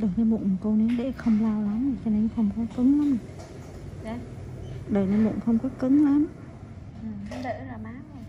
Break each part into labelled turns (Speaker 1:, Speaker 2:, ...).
Speaker 1: Đợi cái bụng cô nén để không lao lắm cho nên không có cứng lắm.
Speaker 2: Đấy.
Speaker 1: Đợi cái bụng không có cứng lắm.
Speaker 2: Nó đỡ ra máu rồi.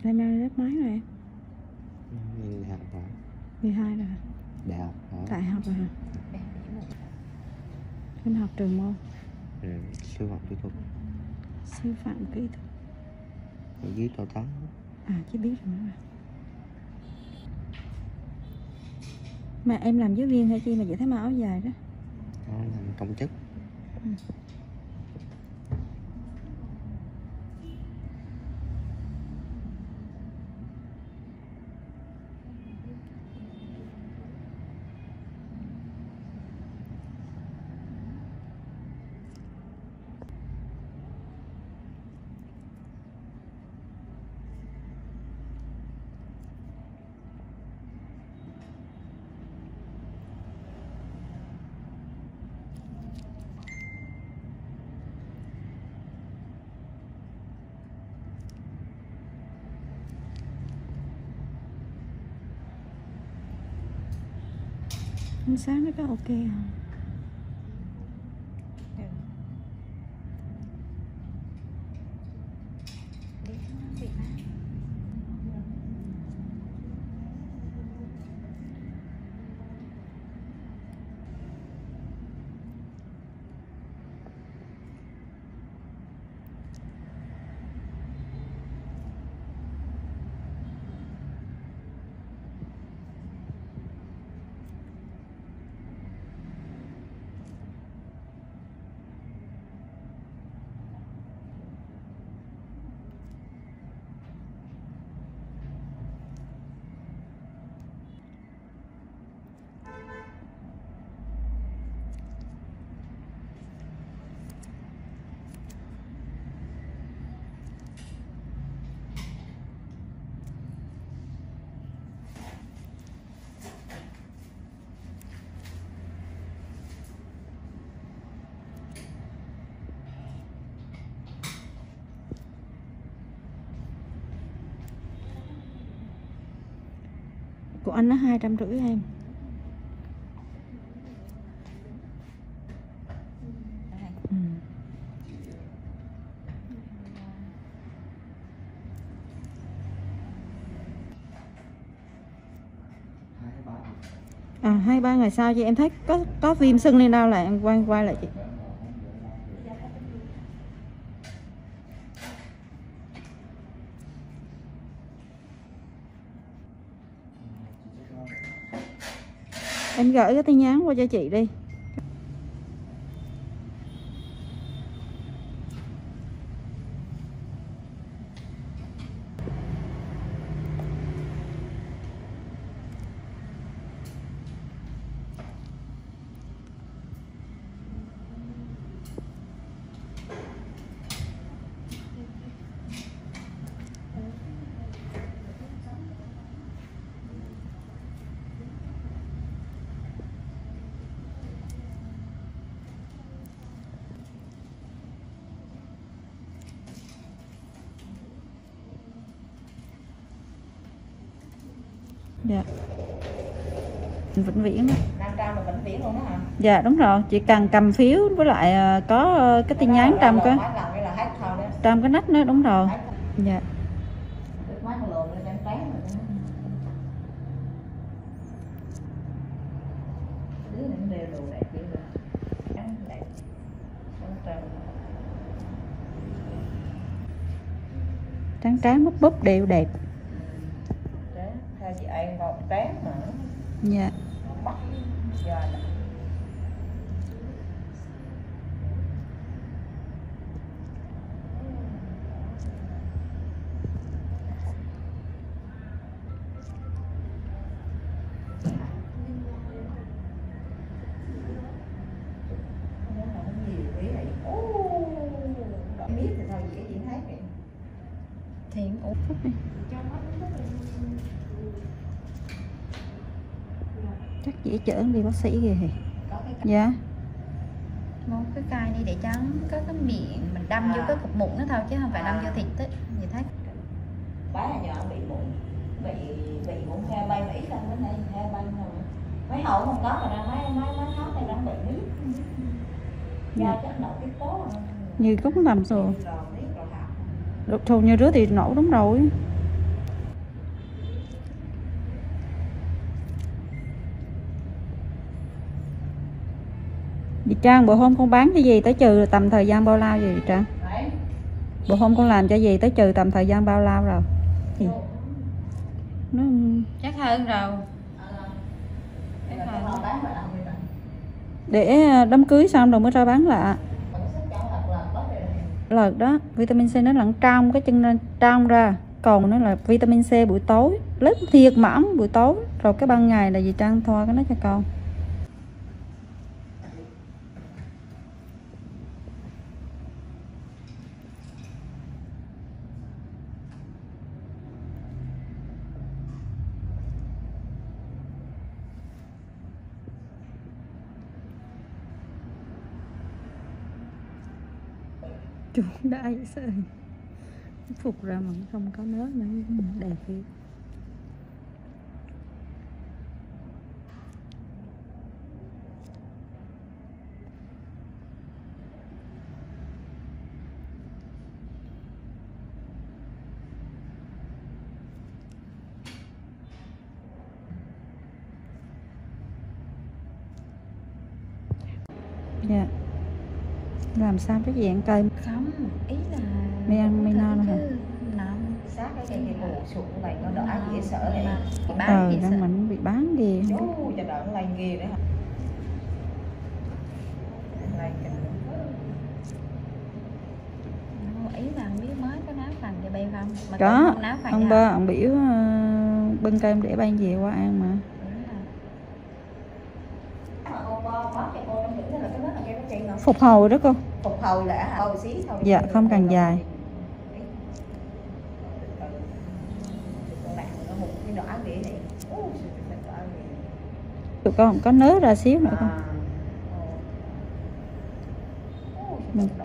Speaker 1: Em đang lớp mấy rồi em?
Speaker 3: Mình học hả?
Speaker 1: 12 rồi hả?
Speaker 3: Đại học hả?
Speaker 1: Đại học rồi hả?
Speaker 2: Em nghĩ một
Speaker 1: Em học trường môn
Speaker 3: Sư phạm kỹ thuật.
Speaker 1: sư phạm kỹ thuật.
Speaker 3: Ở dưới tòa tán.
Speaker 1: À chứ biết rồi mà. Mà em làm giáo viên hay chi mà vậy thấy mặc áo dài đó?
Speaker 3: Nó làm công chức.
Speaker 1: Ánh sáng nó có ok không? Của anh nó 250 em. À 2-3 ngày sau chị em thấy có viêm sưng lên đâu là em quay lại chị. Em gửi cái tin nhắn qua cho chị đi. Dạ. Vĩnh viễn đó.
Speaker 2: Đang trao là vĩnh viễn luôn đó hả?
Speaker 1: Dạ đúng rồi, chỉ cần cầm phiếu với lại có cái tin nhắn trong cái trong cái nách đó, đúng rồi. Dạ. Trắng trắng búp búp đều đẹp.
Speaker 2: Theo chị An một tráng mà.
Speaker 1: Dạ.
Speaker 2: Bắt giờ là Thiện ủ phút đi.
Speaker 1: Chắc dễ chở đi bác sĩ kìa thì. Dạ.
Speaker 2: Một cái cài đi để cho có cái miệng mình đâm vô cái cục mụn nó thôi chứ không phải đâm vô thịt đấy. Vậy thấy.
Speaker 4: Bé nhỏ bị mụn, bị mụn theo bay Mỹ xong đến đây theo bay rồi. Mấy hậu không có mà ra mấy nó này đang bị Mỹ. Do chất độ tiết tố.
Speaker 1: Như cũng làm rồi. Thôi như rứa thì nổ đúng rồi. Chị Trang, bữa hôm con bán cái gì tới trừ tầm thời gian bao lâu vậy chị Trang? Bữa hôm con làm cho gì tới trừ tầm thời gian bao lâu rồi? Thì nó
Speaker 2: Chắc hơn rồi.
Speaker 1: để đám cưới xong rồi mới ra bán lại. Lợt đó, vitamin C nó lẫn trong cái chân trong ra, còn nó là vitamin C buổi tối, lớp thiệt mỏng buổi tối, rồi cái ban ngày là gì Trang thoa cái nó cho con. Chú đã vậy sao phục ra mà không có nớ nữa, đẹp đi. Dạ. Làm sao cái gì ăn cơm?
Speaker 2: Không, ý là
Speaker 1: Mày ăn mày no hả?
Speaker 2: Nằm
Speaker 4: Sát cái bộ sụn này nó đỡ dễ sợ này.
Speaker 1: Răng mình bị bán ghê.
Speaker 4: Chú cho đỡ lây ghê đấy hả?
Speaker 2: ý là không biết mới có nấu phần cho bay không? Mà
Speaker 1: Có,
Speaker 2: không nấu phần
Speaker 1: ông ba ông biểu bưng cơm để ban về qua ăn mà. Phục hồi đó cô.
Speaker 4: Phục hồi là hồi xí thôi.
Speaker 1: Dạ, không cần dài. Tụi con không có nớ ra xíu nữa không?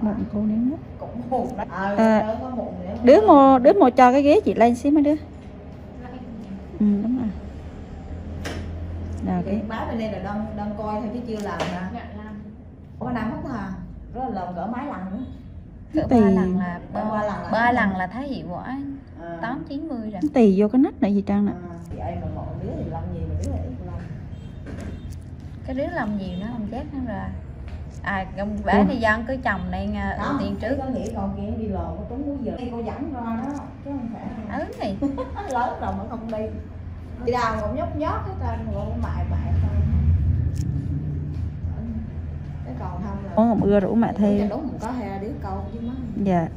Speaker 1: Một cô nếm đứa một cho cái ghế chị lên xíu mấy đứa. Ừ, đúng rồi. Rồi cái
Speaker 4: máy bên đây là đang coi thôi chứ chưa làm hả? Có năm hết hả? Rất là làm cỡ mấy lần nữa.
Speaker 2: Cỡ 3 lần là thấy hiệu quả 8-90 rồi.
Speaker 1: tì vô cái nách này gì Trang nè.
Speaker 4: Chị em mà một đứa thì làm gì mà đứa là ít làm.
Speaker 2: Cái đứa làm nhiều nó không chết nó ra. Con bé đi dân cứ chồng nên ưu tiên trước.
Speaker 4: Có nghĩ còn kia đi lò có trúng múi giờ. Cô dẫn ra đó chứ không phải.
Speaker 2: Thì
Speaker 4: lớn rồi mà không đi. Đi đâu cũng nhóc nhót hết trơn, cũng mại thôi. Cái còn không là
Speaker 1: Con ưa rủ mẹ thêm.
Speaker 4: Đúng mình có hai đứa con chứ má.
Speaker 1: Dạ.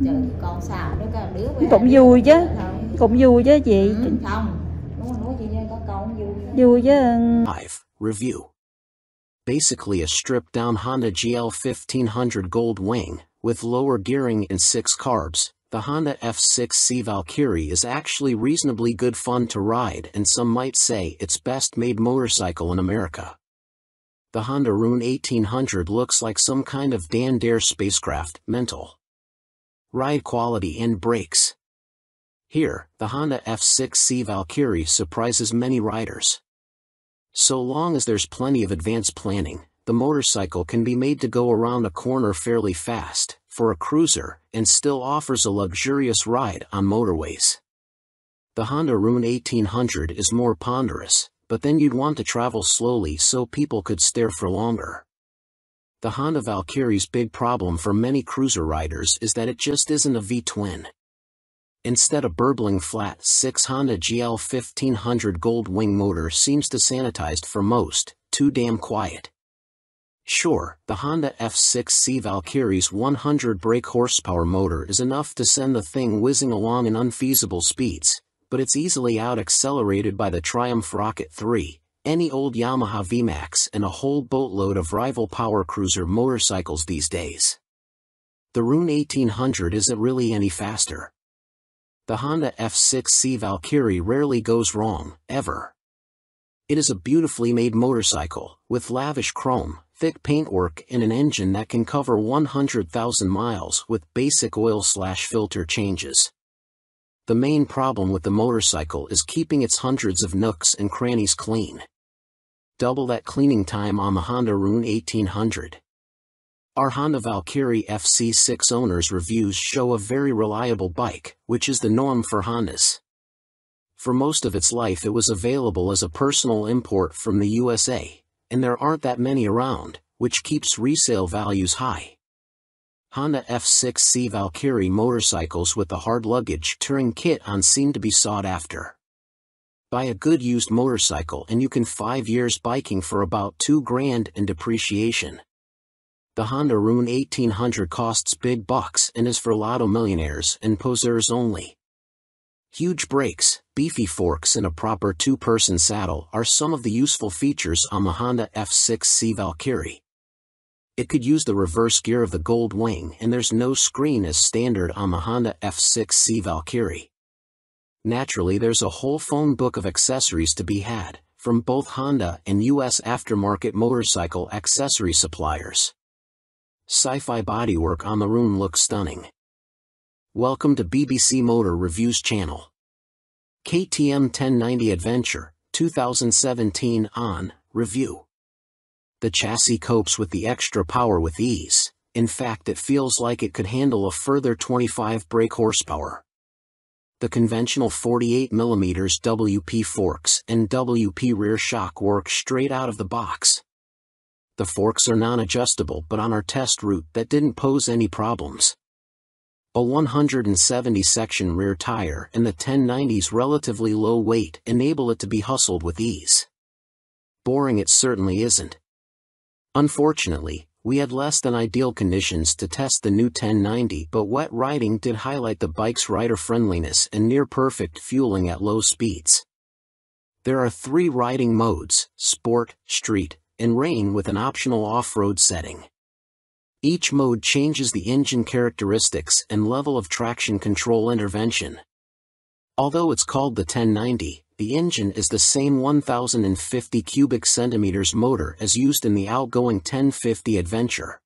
Speaker 4: Chờ con xào đó cả đứa
Speaker 1: cũng vui chứ. Cũng vui chứ chị.
Speaker 4: Không. Đúng rồi, nói chị nha, có con vui.
Speaker 1: Vui chứ.
Speaker 5: Review. Basically a stripped down Honda GL 1500 Gold Wing, with lower gearing and 6 carbs. The Honda F6C Valkyrie is actually reasonably good fun to ride, and some might say it's best made motorcycle in America. The Honda Rune 1800 looks like some kind of Dan Dare spacecraft, mental. Ride quality and brakes. Here, the Honda F6C Valkyrie surprises many riders. So long as there's plenty of advanced planning, the motorcycle can be made to go around a corner fairly fast, for a cruiser, and still offers a luxurious ride on motorways. The Honda Rune 1800 is more ponderous, but then you'd want to travel slowly so people could stare for longer. The Honda Valkyrie's big problem for many cruiser riders is that it just isn't a V-twin. Instead, a burbling flat 6 Honda GL 1500 Gold Wing motor seems to sanitized for most, too damn quiet. Sure, the Honda F6C Valkyrie's 100 brake horsepower motor is enough to send the thing whizzing along in unfeasible speeds, but it's easily out-accelerated by the Triumph Rocket 3, any old Yamaha VMAX and a whole boatload of rival power cruiser motorcycles these days. The Rune 1800 isn't really any faster. The Honda F6C Valkyrie rarely goes wrong, ever. It is a beautifully made motorcycle, with lavish chrome, thick paintwork and an engine that can cover 100,000 miles with basic oil/filter changes. The main problem with the motorcycle is keeping its hundreds of nooks and crannies clean. Double that cleaning time on the Honda Rune 1800. Our Honda Valkyrie FC6 owners' reviews show a very reliable bike, which is the norm for Hondas. For most of its life it was available as a personal import from the USA, and there aren't that many around, which keeps resale values high. Honda F6C Valkyrie motorcycles with the hard luggage touring kit on seem to be sought after. Buy a good used motorcycle and you can 5 years biking for about $2,000 in depreciation. The Honda Rune 1800 costs big bucks and is for lotto millionaires and poseurs only. Huge brakes, beefy forks and a proper two-person saddle are some of the useful features on the Honda F6C Valkyrie. It could use the reverse gear of the Gold Wing and there's no screen as standard on the Honda F6C Valkyrie. Naturally, there's a whole phone book of accessories to be had, from both Honda and US aftermarket motorcycle accessory suppliers. Sci-fi bodywork on the Rune looks stunning. Welcome to BBC Motor Reviews channel. KTM 1090 Adventure, 2017 on review. The chassis copes with the extra power with ease. In fact, it feels like it could handle a further 25 brake horsepower. The conventional 48mm WP forks and WP rear shock work straight out of the box. The forks are non-adjustable, but on our test route that didn't pose any problems. A 170-section rear tire and the 1090's relatively low weight enable it to be hustled with ease. Boring it certainly isn't. Unfortunately, we had less than ideal conditions to test the new 1090, but wet riding did highlight the bike's rider friendliness and near-perfect fueling at low speeds. There are 3 riding modes: Sport, Street, and Rain, with an optional off-road setting. Each mode changes the engine characteristics and level of traction control intervention. Although it's called the 1090, the engine is the same 1050 cubic centimeters motor as used in the outgoing 1050 Adventure.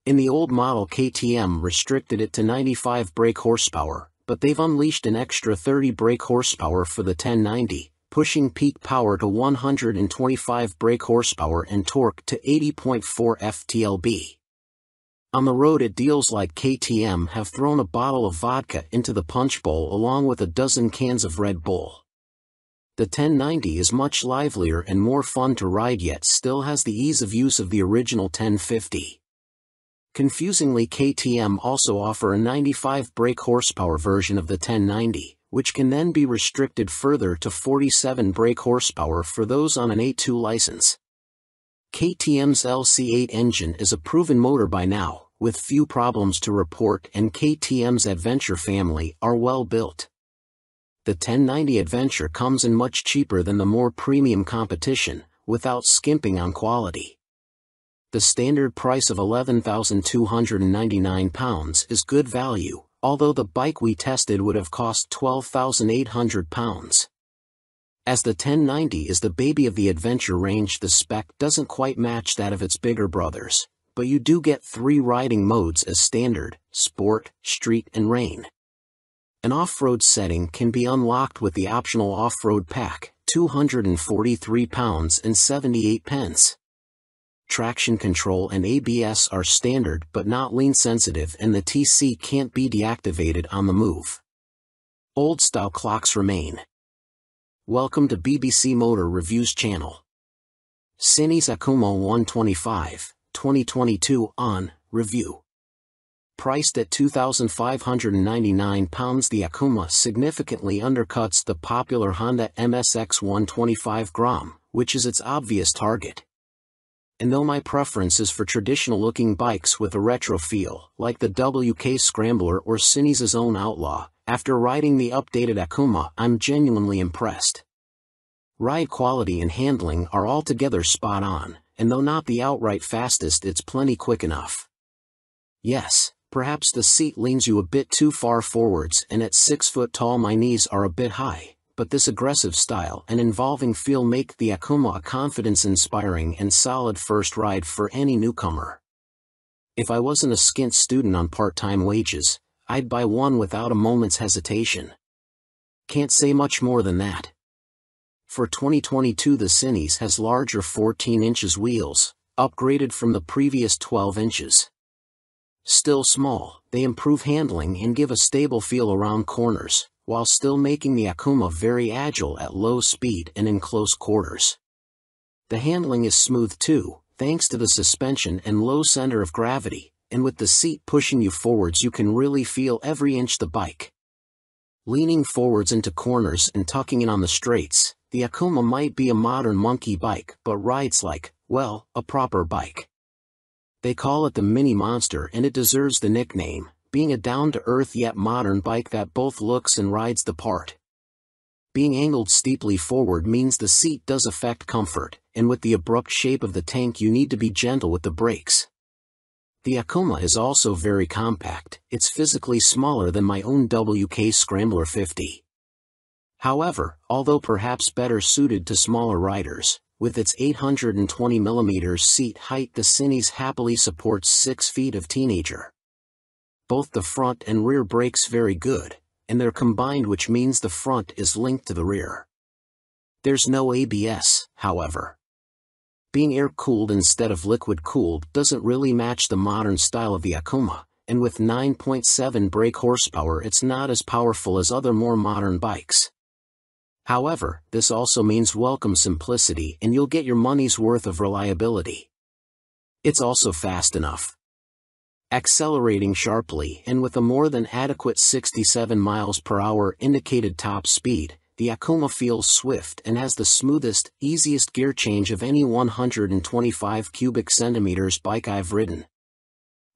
Speaker 5: In the old model, KTM restricted it to 95 brake horsepower, but they've unleashed an extra 30 brake horsepower for the 1090, pushing peak power to 125 brake horsepower and torque to 80.4 ft-lb. On the road, it deals like KTM have thrown a bottle of vodka into the punch bowl along with a dozen cans of Red Bull. The 1090 is much livelier and more fun to ride, yet still has the ease of use of the original 1050. Confusingly, KTM also offer a 95 brake horsepower version of the 1090, which can then be restricted further to 47 brake horsepower for those on an A2 license. KTM's LC8 engine is a proven motor by now, with few problems to report, and KTM's Adventure family are well built. The 1090 Adventure comes in much cheaper than the more premium competition, without skimping on quality. The standard price of £11,299 is good value, although the bike we tested would have cost £12,800. As the 1090 is the baby of the Adventure range, the spec doesn't quite match that of its bigger brothers, but you do get 3 riding modes as standard: Sport, Street and Rain. An off-road setting can be unlocked with the optional off-road pack, £243 and 78 pence. Traction control and ABS are standard but not lean sensitive, and the TC can't be deactivated on the move. Old-style clocks remain. Welcome to BBC Motor Reviews channel. Cines Akuma 125, 2022 on review. Priced at £2,599, the Akuma significantly undercuts the popular Honda MSX 125 Grom, which is its obvious target. And though my preference is for traditional-looking bikes with a retro feel, like the WK Scrambler or Cines's own Outlaw, after riding the updated Akuma, I'm genuinely impressed. Ride quality and handling are altogether spot on, and though not the outright fastest, it's plenty quick enough. Yes, perhaps the seat leans you a bit too far forwards, and at 6 foot tall my knees are a bit high, but this aggressive style and involving feel make the Akuma a confidence-inspiring and solid first ride for any newcomer. If I wasn't a skint student on part-time wages, I'd buy one without a moment's hesitation. Can't say much more than that. For 2022, the Cines has larger 14 inches wheels, upgraded from the previous 12 inches. Still small, they improve handling and give a stable feel around corners, while still making the Akuma very agile at low speed and in close quarters. The handling is smooth too, thanks to the suspension and low center of gravity, and with the seat pushing you forwards you can really feel every inch the bike. Leaning forwards into corners and tucking in on the straights, the Akuma might be a modern monkey bike but rides like, well, a proper bike. They call it the Mini Monster, and it deserves the nickname, being a down-to-earth yet modern bike that both looks and rides the part. Being angled steeply forward means the seat does affect comfort, and with the abrupt shape of the tank you need to be gentle with the brakes. The Akuma is also very compact. It's physically smaller than my own WK Scrambler 50. However, although perhaps better suited to smaller riders, with its 820mm seat height, the Cines happily supports 6 feet of teenager. Both the front and rear brakes very good, and they're combined, which means the front is linked to the rear. There's no ABS, however. Being air-cooled instead of liquid-cooled doesn't really match the modern style of the Akuma, and with 9.7 brake horsepower it's not as powerful as other more modern bikes. However, this also means welcome simplicity, and you'll get your money's worth of reliability. It's also fast enough. Accelerating sharply and with a more than adequate 67 miles per hour indicated top speed, the Akuma feels swift and has the smoothest, easiest gear change of any 125 cubic centimeters bike I've ridden.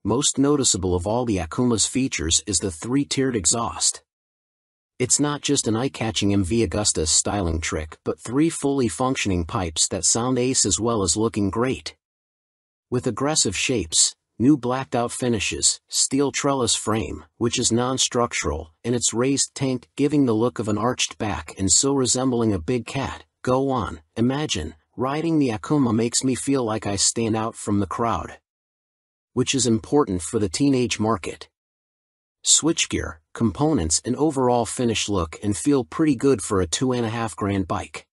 Speaker 5: Most noticeable of all the Akuma's features is the 3-tiered exhaust. It's not just an eye-catching MV Agusta styling trick, but 3 fully functioning pipes that sound ace as well as looking great. With aggressive shapes, new blacked-out finishes, steel trellis frame, which is non-structural, and its raised tank giving the look of an arched back and so resembling a big cat, go on, imagine, riding the Akuma makes me feel like I stand out from the crowd. Which is important for the teenage market. Switchgear, components and overall finish look and feel pretty good for a $2,500 bike.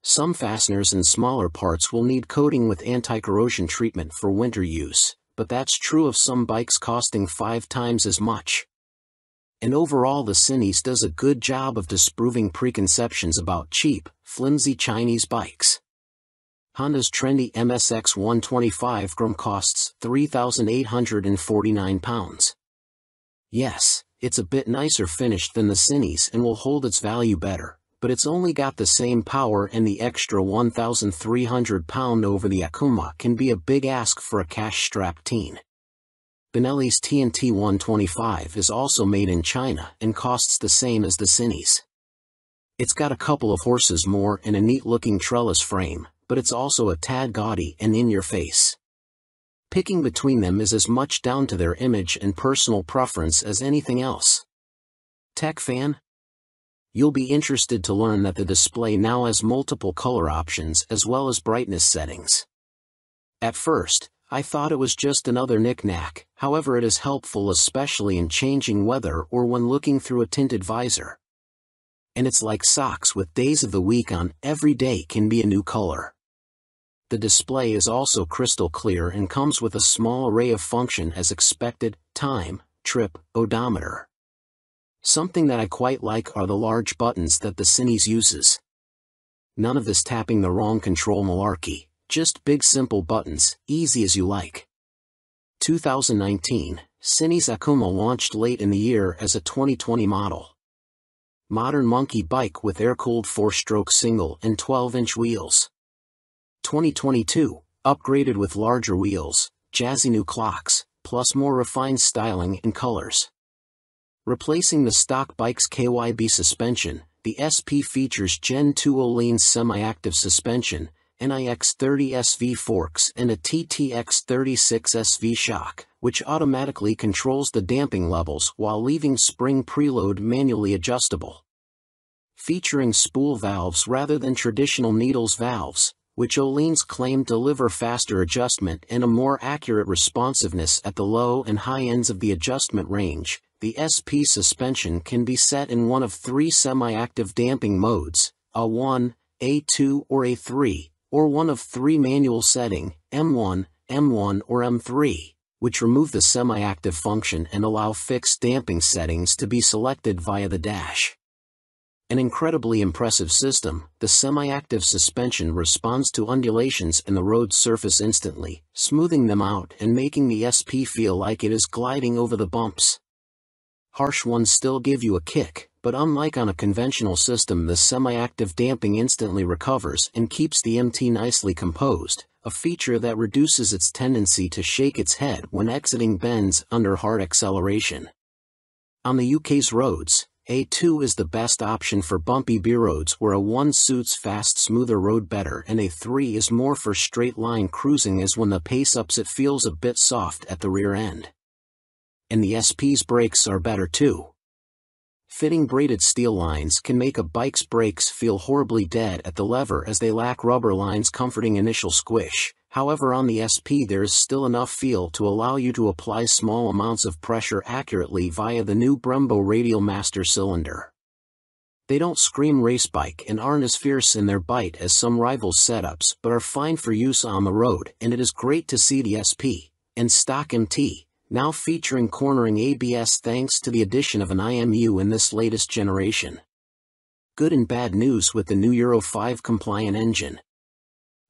Speaker 5: Some fasteners and smaller parts will need coating with anti-corrosion treatment for winter use, but that's true of some bikes costing 5 times as much. And overall the Cines does a good job of disproving preconceptions about cheap, flimsy Chinese bikes. Honda's trendy MSX 125 Grom costs £3,849. Yes, it's a bit nicer finished than the Cines and will hold its value better, but it's only got the same power, and the extra £1,300 over the Akuma can be a big ask for a cash-strapped teen. Benelli's TNT 125 is also made in China and costs the same as the Cines. It's got a couple of horses more and a neat-looking trellis frame, but it's also a tad gaudy and in your face. Picking between them is as much down to their image and personal preference as anything else. Tech fan? You'll be interested to learn that the display now has multiple color options as well as brightness settings. At first, I thought it was just another knick-knack, however it is helpful especially in changing weather or when looking through a tinted visor. And it's like socks with days of the week on, every day can be a new color. The display is also crystal clear and comes with a small array of function as expected: time, trip, odometer. Something that I quite like are the large buttons that the Cines uses. None of this tapping the wrong control malarkey, just big simple buttons, easy as you like. 2019, Cines Akuma launched late in the year as a 2020 model. Modern monkey bike with air-cooled 4-stroke single and 12-inch wheels. 2022, upgraded with larger wheels, jazzy new clocks, plus more refined styling and colors. Replacing the stock bike's KYB suspension, the SP features Gen 2 Öhlins semi-active suspension, NIX30 SV forks and a TTX36 SV shock, which automatically controls the damping levels while leaving spring preload manually adjustable. Featuring spool valves rather than traditional needles valves, which Öhlins claim deliver faster adjustment and a more accurate responsiveness at the low and high ends of the adjustment range, the SP suspension can be set in one of 3 semi-active damping modes, A1, A2 or A3, or one of 3 manual setting, M1, M1 or M3, which remove the semi-active function and allow fixed damping settings to be selected via the dash. An incredibly impressive system, the semi-active suspension responds to undulations in the road surface instantly, smoothing them out and making the SP feel like it is gliding over the bumps. Harsh ones still give you a kick, but unlike on a conventional system, the semi-active damping instantly recovers and keeps the MT nicely composed, a feature that reduces its tendency to shake its head when exiting bends under hard acceleration. On the UK's roads, A2 is the best option for bumpy B roads where A1 suits fast, smoother road better, and A3 is more for straight line cruising, as when the pace ups it feels a bit soft at the rear end. And the SP's brakes are better too. Fitting braided steel lines can make a bike's brakes feel horribly dead at the lever as they lack rubber lines comforting initial squish. However, on the SP there is still enough feel to allow you to apply small amounts of pressure accurately via the new Brembo Radial Master cylinder. They don't scream race bike and aren't as fierce in their bite as some rivals' setups, but are fine for use on the road, and it is great to see the SP and stock MT now featuring cornering ABS thanks to the addition of an IMU in this latest generation. Good and bad news with the new Euro 5 compliant engine.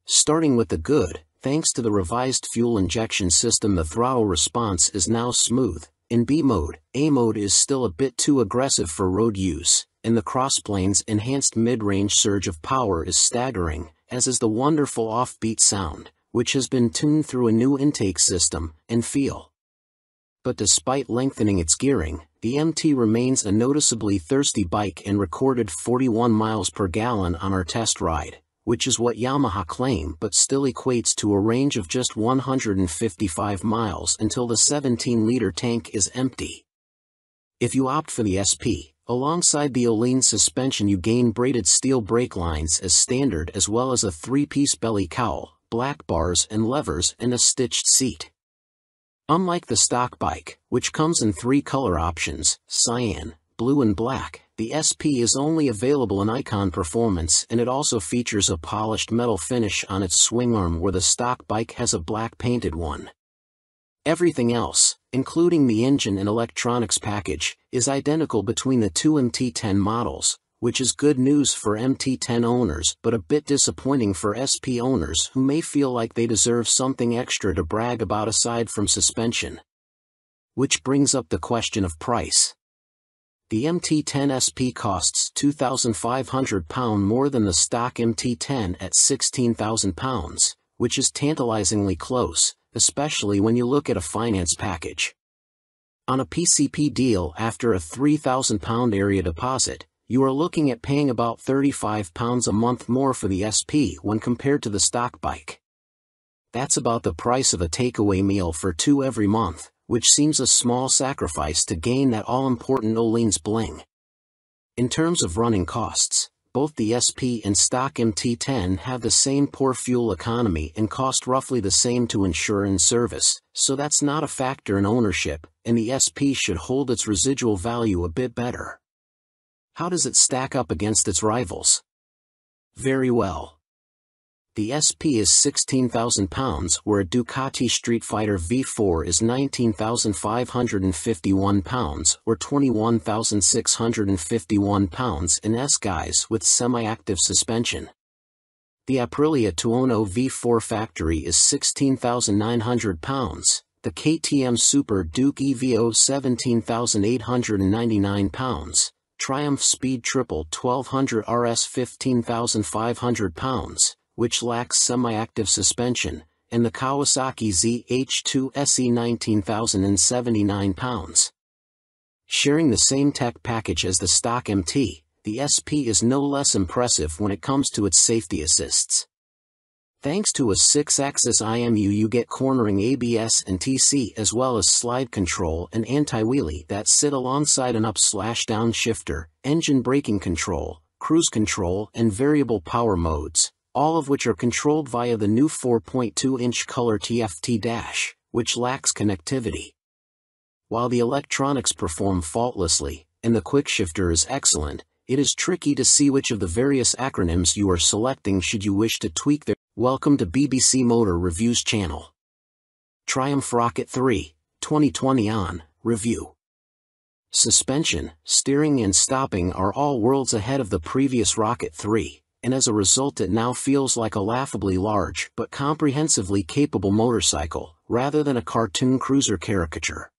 Speaker 5: Starting with the good, thanks to the revised fuel injection system, the throttle response is now smooth. In B mode, A mode is still a bit too aggressive for road use, and the crossplane's enhanced mid-range surge of power is staggering, as is the wonderful offbeat sound, which has been tuned through a new intake system and feel. But despite lengthening its gearing, the MT remains a noticeably thirsty bike and recorded 41 miles per gallon on our test ride, which is what Yamaha claim, but still equates to a range of just 155 miles until the 17-liter tank is empty. If you opt for the SP, alongside the Öhlins suspension you gain braided steel brake lines as standard, as well as a 3-piece belly cowl, black bars and levers, and a stitched seat. Unlike the stock bike, which comes in 3 color options, cyan, blue and black, the SP is only available in Icon Performance, and it also features a polished metal finish on its swing arm where the stock bike has a black painted one. Everything else, including the engine and electronics package, is identical between the 2 MT10 models, which is good news for MT10 owners but a bit disappointing for SP owners who may feel like they deserve something extra to brag about aside from suspension. Which brings up the question of price. The MT10 SP costs £2,500 more than the stock MT10 at £16,000, which is tantalizingly close, especially when you look at a finance package. On a PCP deal after a £3,000 area deposit, you are looking at paying about £35 a month more for the SP when compared to the stock bike. That's about the price of a takeaway meal for 2 every month, which seems a small sacrifice to gain that all-important Öhlins bling. In terms of running costs, both the SP and stock MT10 have the same poor fuel economy and cost roughly the same to insure and service, so that's not a factor in ownership, and the SP should hold its residual value a bit better. How does it stack up against its rivals? Very well. The SP is £16,000, where a Ducati Street Fighter V4 is £19,551, or £21,651 in S-guise with semi-active suspension. The Aprilia Tuono V4 factory is £16,900, the KTM Super Duke EVO £17,899, Triumph Speed Triple 1200 RS £15,500, which lacks semi-active suspension, and the Kawasaki ZH2 SE £19,079. Sharing the same tech package as the stock MT, the SP is no less impressive when it comes to its safety assists. Thanks to a 6-axis IMU, you get cornering ABS and TC, as well as slide control and anti-wheelie that sit alongside an up/down shifter, engine braking control, cruise control, and variable power modes, all of which are controlled via the new 4.2-inch color TFT dash, which lacks connectivity. While the electronics perform faultlessly, and the quickshifter is excellent, it is tricky to see which of the various acronyms you are selecting should you wish to tweak their. Welcome to BBC Motor Reviews channel. Triumph Rocket 3, 2020 on review. Suspension, steering and stopping are all worlds ahead of the previous Rocket 3, and as a result it now feels like a laughably large but comprehensively capable motorcycle, rather than a cartoon cruiser caricature.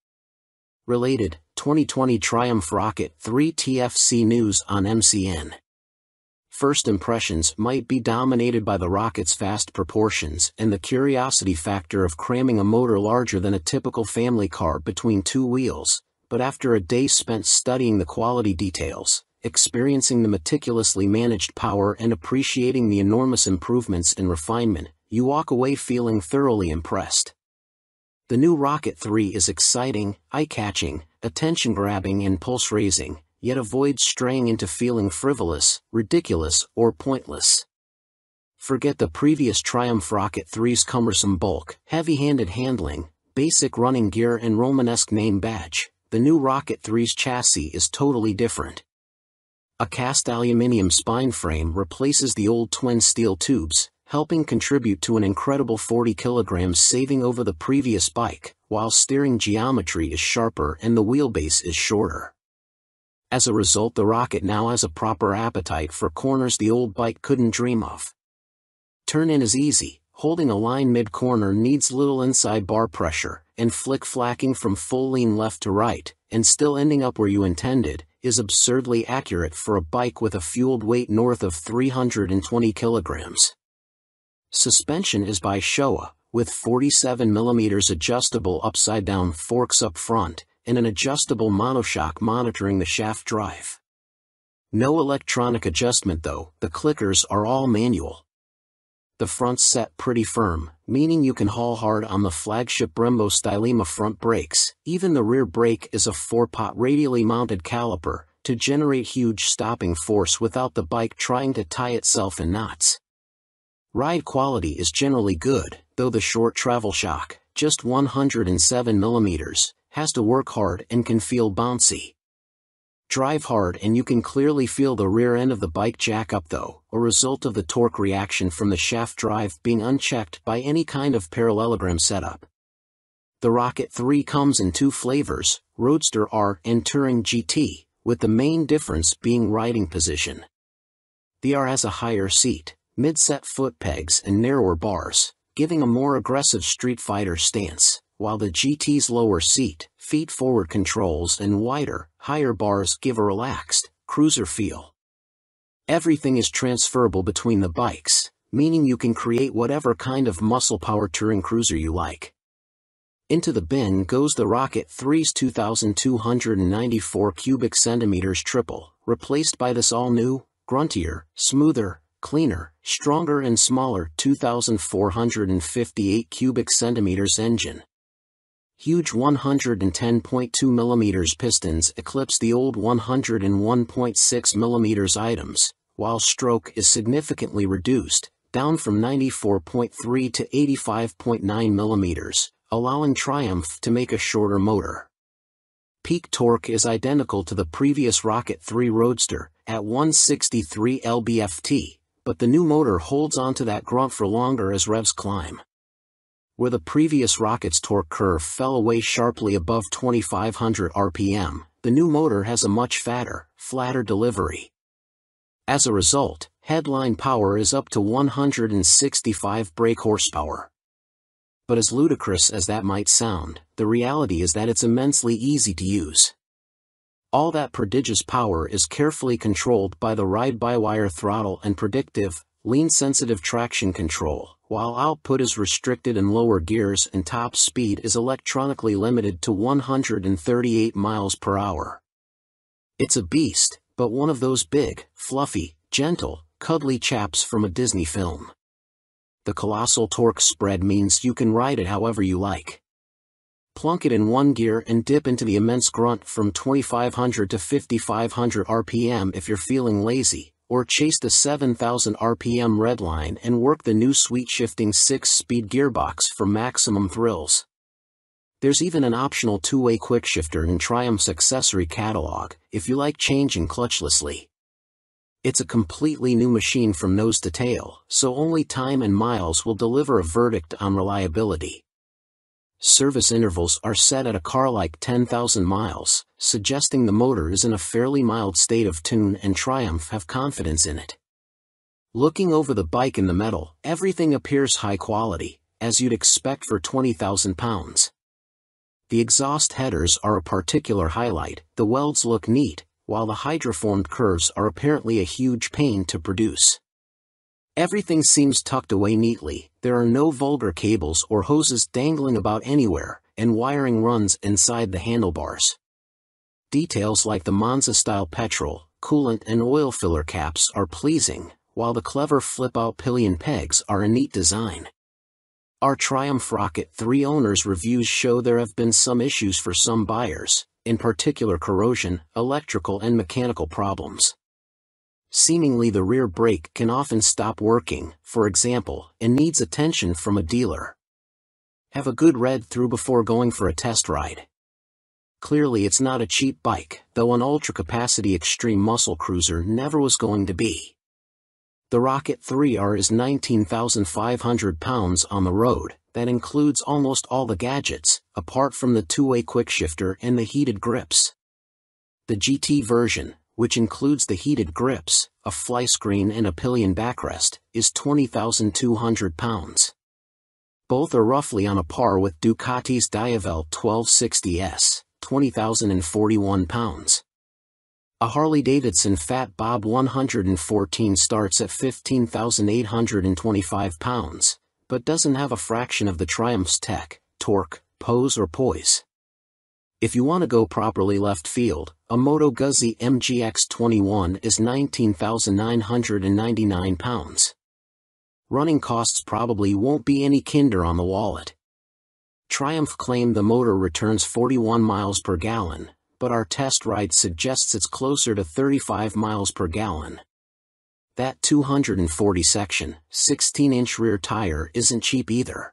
Speaker 5: Related, 2020 Triumph Rocket 3 TFC news on MCN. First impressions might be dominated by the Rocket's vast proportions and the curiosity factor of cramming a motor larger than a typical family car between two wheels, but after a day spent studying the quality details, experiencing the meticulously managed power and appreciating the enormous improvements in refinement, you walk away feeling thoroughly impressed. The new Rocket 3 is exciting, eye-catching, attention-grabbing and pulse-raising, yet avoids straying into feeling frivolous, ridiculous, or pointless. Forget the previous Triumph Rocket 3's cumbersome bulk, heavy-handed handling, basic running gear and Romanesque name badge. The new Rocket 3's chassis is totally different. A cast aluminium spine frame replaces the old twin steel tubes, helping contribute to an incredible 40 kilograms saving over the previous bike, while steering geometry is sharper and the wheelbase is shorter. As a result, the Rocket now has a proper appetite for corners the old bike couldn't dream of. Turn-in is easy, holding a line mid-corner needs little inside bar pressure, and flick-flacking from full lean left to right, and still ending up where you intended, is absurdly accurate for a bike with a fueled weight north of 320 kilograms. Suspension is by Showa, with 47mm adjustable upside-down forks up front, and an adjustable monoshock monitoring the shaft drive. No electronic adjustment though, the clickers are all manual. The front's set pretty firm, meaning you can haul hard on the flagship Brembo Stylema front brakes. Even the rear brake is a 4-pot radially mounted caliper, to generate huge stopping force without the bike trying to tie itself in knots. Ride quality is generally good, though the short travel shock, just 107mm, has to work hard and can feel bouncy. Drive hard and you can clearly feel the rear end of the bike jack up though, a result of the torque reaction from the shaft drive being unchecked by any kind of parallelogram setup. The Rocket 3 comes in two flavors, Roadster R and Touring GT, with the main difference being riding position. The R has a higher seat, mid-set foot pegs and narrower bars, giving a more aggressive Street Fighter stance, while the GT's lower seat, feet-forward controls and wider, higher bars give a relaxed, cruiser feel. Everything is transferable between the bikes, meaning you can create whatever kind of muscle-power touring cruiser you like. Into the bin goes the Rocket 3's 2,294 cubic centimeters triple, replaced by this all-new, gruntier, smoother, cleaner, stronger and smaller 2,458 cubic centimeters engine. Huge 110.2mm pistons eclipse the old 101.6mm items, while stroke is significantly reduced, down from 94.3 to 85.9 millimeters, allowing Triumph to make a shorter motor. Peak torque is identical to the previous Rocket 3 Roadster, at 163 lb-ft, but the new motor holds onto that grunt for longer as revs climb. Where the previous Rocket's torque curve fell away sharply above 2500 rpm, the new motor has a much fatter, flatter delivery. As a result, headline power is up to 165 brake horsepower. But as ludicrous as that might sound, the reality is that it's immensely easy to use. All that prodigious power is carefully controlled by the ride-by-wire throttle and predictive, lean-sensitive traction control, while output is restricted in lower gears and top speed is electronically limited to 138 miles per hour. It's a beast, but one of those big, fluffy, gentle, cuddly chaps from a Disney film. The colossal torque spread means you can ride it however you like. Plunk it in one gear and dip into the immense grunt from 2500 to 5500 rpm if you're feeling lazy, or chase the 7000 rpm redline and work the new sweet-shifting 6-speed gearbox for maximum thrills. There's even an optional two-way quickshifter in Triumph's accessory catalog, if you like changing clutchlessly. It's a completely new machine from nose to tail, so only time and miles will deliver a verdict on reliability. Service intervals are set at a car like 10,000 miles, suggesting the motor is in a fairly mild state of tune and Triumph have confidence in it. Looking over the bike in the metal, everything appears high quality, as you'd expect for 20,000 pounds. The exhaust headers are a particular highlight, the welds look neat, while the hydroformed curves are apparently a huge pain to produce. Everything seems tucked away neatly, there are no vulgar cables or hoses dangling about anywhere, and wiring runs inside the handlebars. Details like the Monza-style petrol, coolant and oil filler caps are pleasing, while the clever flip-out pillion pegs are a neat design. Our Triumph Rocket 3 owners' reviews show there have been some issues for some buyers, in particular corrosion, electrical and mechanical problems. Seemingly the rear brake can often stop working, for example, and needs attention from a dealer. Have a good read through before going for a test ride. Clearly it's not a cheap bike, though an ultra-capacity extreme muscle cruiser never was going to be. The Rocket 3R is 19,500 pounds on the road, that includes almost all the gadgets, apart from the two-way quickshifter and the heated grips. The GT version, which includes the heated grips, a fly screen and a pillion backrest, is 20,200 pounds. Both are roughly on a par with Ducati's Diavel 1260S, 20,041 pounds. A Harley-Davidson Fat Bob 114 starts at 15,825 pounds, but doesn't have a fraction of the Triumph's tech, torque, pose or poise. If you want to go properly left field, a Moto Guzzi MGX21 is 19,999 pounds. Running costs probably won't be any kinder on the wallet. Triumph claimed the motor returns 41 miles per gallon, but our test ride suggests it's closer to 35 miles per gallon. That 240 section, 16-inch rear tire isn't cheap either.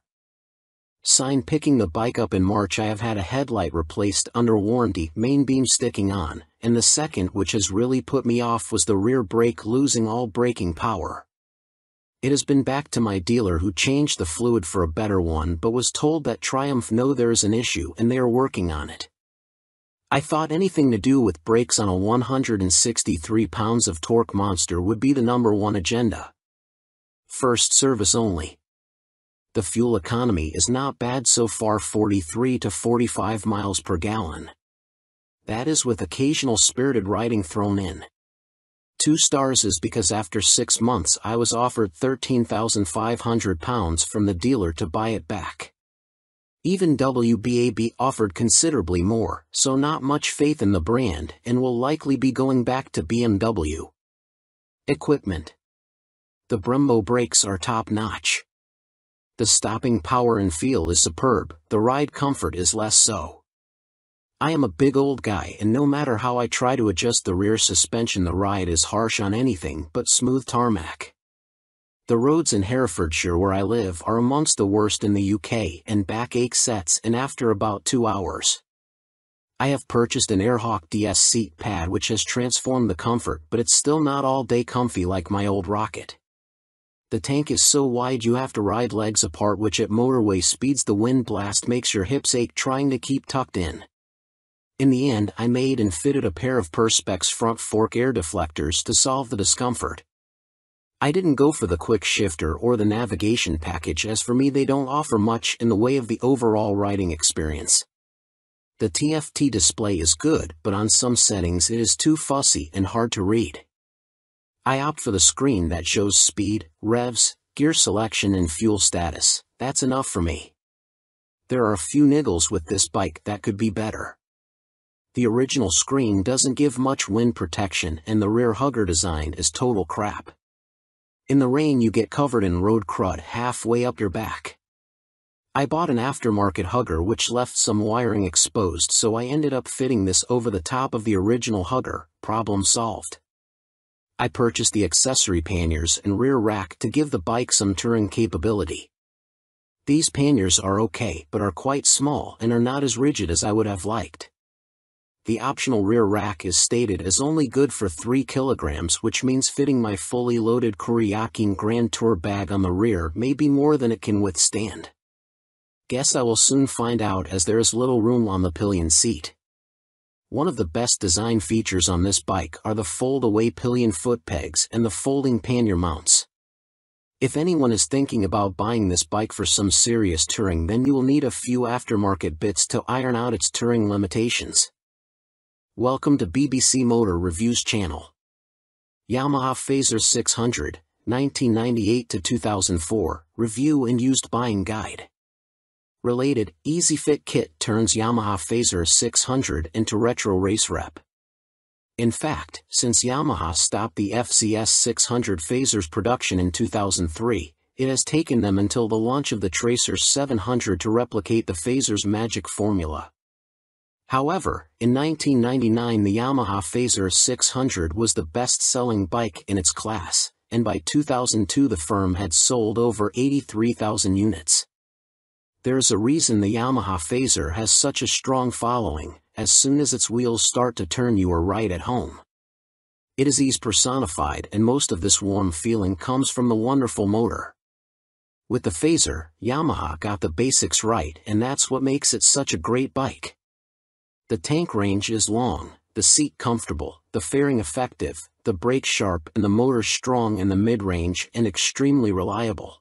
Speaker 5: Sign picking the bike up in March I have had a headlight replaced under warranty, main beam sticking on, and the second which has really put me off was the rear brake losing all braking power. It has been back to my dealer who changed the fluid for a better one but was told that Triumph know there is an issue and they are working on it. I thought anything to do with brakes on a 163 pounds of torque monster would be the #1 agenda. First service only. The fuel economy is not bad so far, 43 to 45 miles per gallon. That is with occasional spirited riding thrown in. 2 stars is because after 6 months I was offered 13,500 pounds from the dealer to buy it back. Even WBAB offered considerably more, so not much faith in the brand and will likely be going back to BMW. Equipment. The Brembo brakes are top-notch. The stopping power and feel is superb, the ride comfort is less so. I am a big old guy, and no matter how I try to adjust the rear suspension, the ride is harsh on anything but smooth tarmac. The roads in Herefordshire where I live are amongst the worst in the UK, and backache sets in after about 2 hours. I have purchased an Airhawk DS seat pad which has transformed the comfort, but it's still not all day comfy like my old Rocket. The tank is so wide you have to ride legs apart, which at motorway speeds the wind blast makes your hips ache trying to keep tucked in. In the end, I made and fitted a pair of Perspex front fork air deflectors to solve the discomfort. I didn't go for the quick shifter or the navigation package, as for me they don't offer much in the way of the overall riding experience. The TFT display is good, but on some settings it is too fussy and hard to read. I opt for the screen that shows speed, revs, gear selection and fuel status. That's enough for me. There are a few niggles with this bike that could be better. The original screen doesn't give much wind protection, and the rear hugger design is total crap. In the rain you get covered in road crud halfway up your back. I bought an aftermarket hugger which left some wiring exposed, so I ended up fitting this over the top of the original hugger. Problem solved. I purchased the accessory panniers and rear rack to give the bike some touring capability. These panniers are okay, but are quite small and are not as rigid as I would have liked. The optional rear rack is stated as only good for 3 kilograms, which means fitting my fully loaded Kuryakyn Grand Tour bag on the rear may be more than it can withstand. Guess I will soon find out, as there is little room on the pillion seat. One of the best design features on this bike are the fold-away pillion foot pegs and the folding pannier mounts. If anyone is thinking about buying this bike for some serious touring, then you will need a few aftermarket bits to iron out its touring limitations. Welcome to BBC Motor Reviews channel. Yamaha Phaser 600, 1998 to 2004, Review and Used Buying Guide. Related, Easy Fit Kit turns Yamaha Phaser 600 into retro race rep. In fact, since Yamaha stopped the FZS 600 Phasers production in 2003, it has taken them until the launch of the Tracer 700 to replicate the Phaser's magic formula. However, in 1999 the Yamaha Phaser 600 was the best-selling bike in its class, and by 2002 the firm had sold over 83,000 units. There's a reason the Yamaha Phaser has such a strong following. As soon as its wheels start to turn you are right at home. It is ease personified, and most of this warm feeling comes from the wonderful motor. With the Phaser, Yamaha got the basics right, and that's what makes it such a great bike. The tank range is long, the seat comfortable, the fairing effective, the brake sharp and the motor strong in the mid-range and extremely reliable.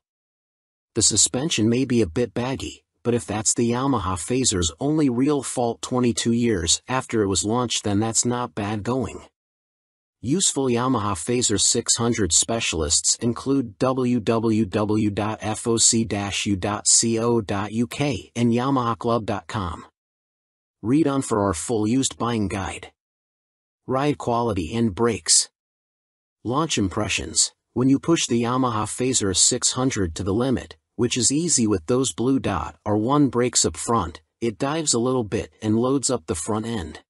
Speaker 5: The suspension may be a bit baggy, but if that's the Yamaha Phaser's only real fault 22 years after it was launched, then that's not bad going. Useful Yamaha Phaser 600 specialists include www.foc-u.co.uk and yamahaclub.com. Read on for our full used buying guide. Ride quality and brakes. Launch impressions. When you push the Yamaha Phaser 600 to the limit, which is easy with those blue dot or 1 brakes up front, it dives a little bit and loads up the front end.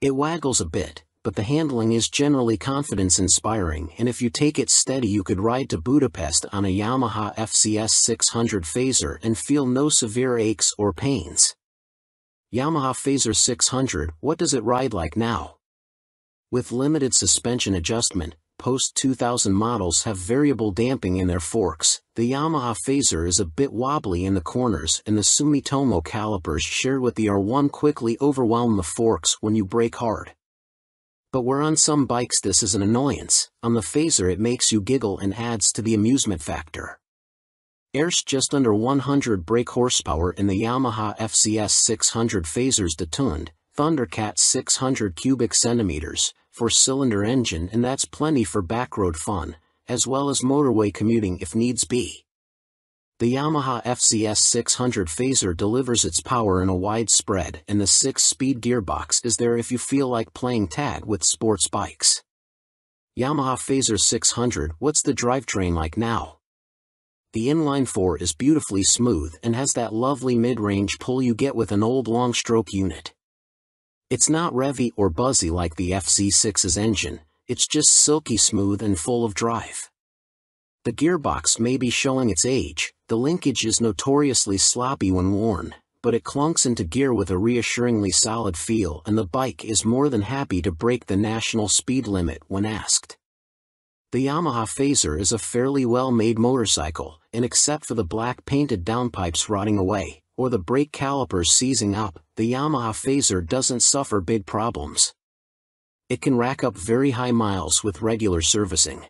Speaker 5: It waggles a bit, but the handling is generally confidence-inspiring, and if you take it steady you could ride to Budapest on a Yamaha FZS 600 Phaser and feel no severe aches or pains. Yamaha Phaser 600, what does it ride like now? With limited suspension adjustment, post-2000 models have variable damping in their forks. The Yamaha Phaser is a bit wobbly in the corners, and the Sumitomo calipers shared with the R1 quickly overwhelm the forks when you brake hard. But where on some bikes this is an annoyance, on the Phaser it makes you giggle and adds to the amusement factor. There's just under 100 brake horsepower in the Yamaha FZS 600 Phaser's detuned Thundercat 600 cubic centimeters, 4-cylinder engine, and that's plenty for backroad fun, as well as motorway commuting if needs be. The Yamaha FZS 600 Phaser delivers its power in a wide spread, and the 6-speed gearbox is there if you feel like playing tag with sports bikes. Yamaha Phaser 600, what's the drivetrain like now? The inline-4 is beautifully smooth and has that lovely mid-range pull you get with an old long-stroke unit. It's not revvy or buzzy like the FZ6's engine, it's just silky smooth and full of drive. The gearbox may be showing its age, the linkage is notoriously sloppy when worn, but it clunks into gear with a reassuringly solid feel, and the bike is more than happy to break the national speed limit when asked. The Yamaha Phazer is a fairly well-made motorcycle, and except for the black painted downpipes rotting away, or the brake calipers seizing up, the Yamaha Phazer doesn't suffer big problems. It can rack up very high miles with regular servicing.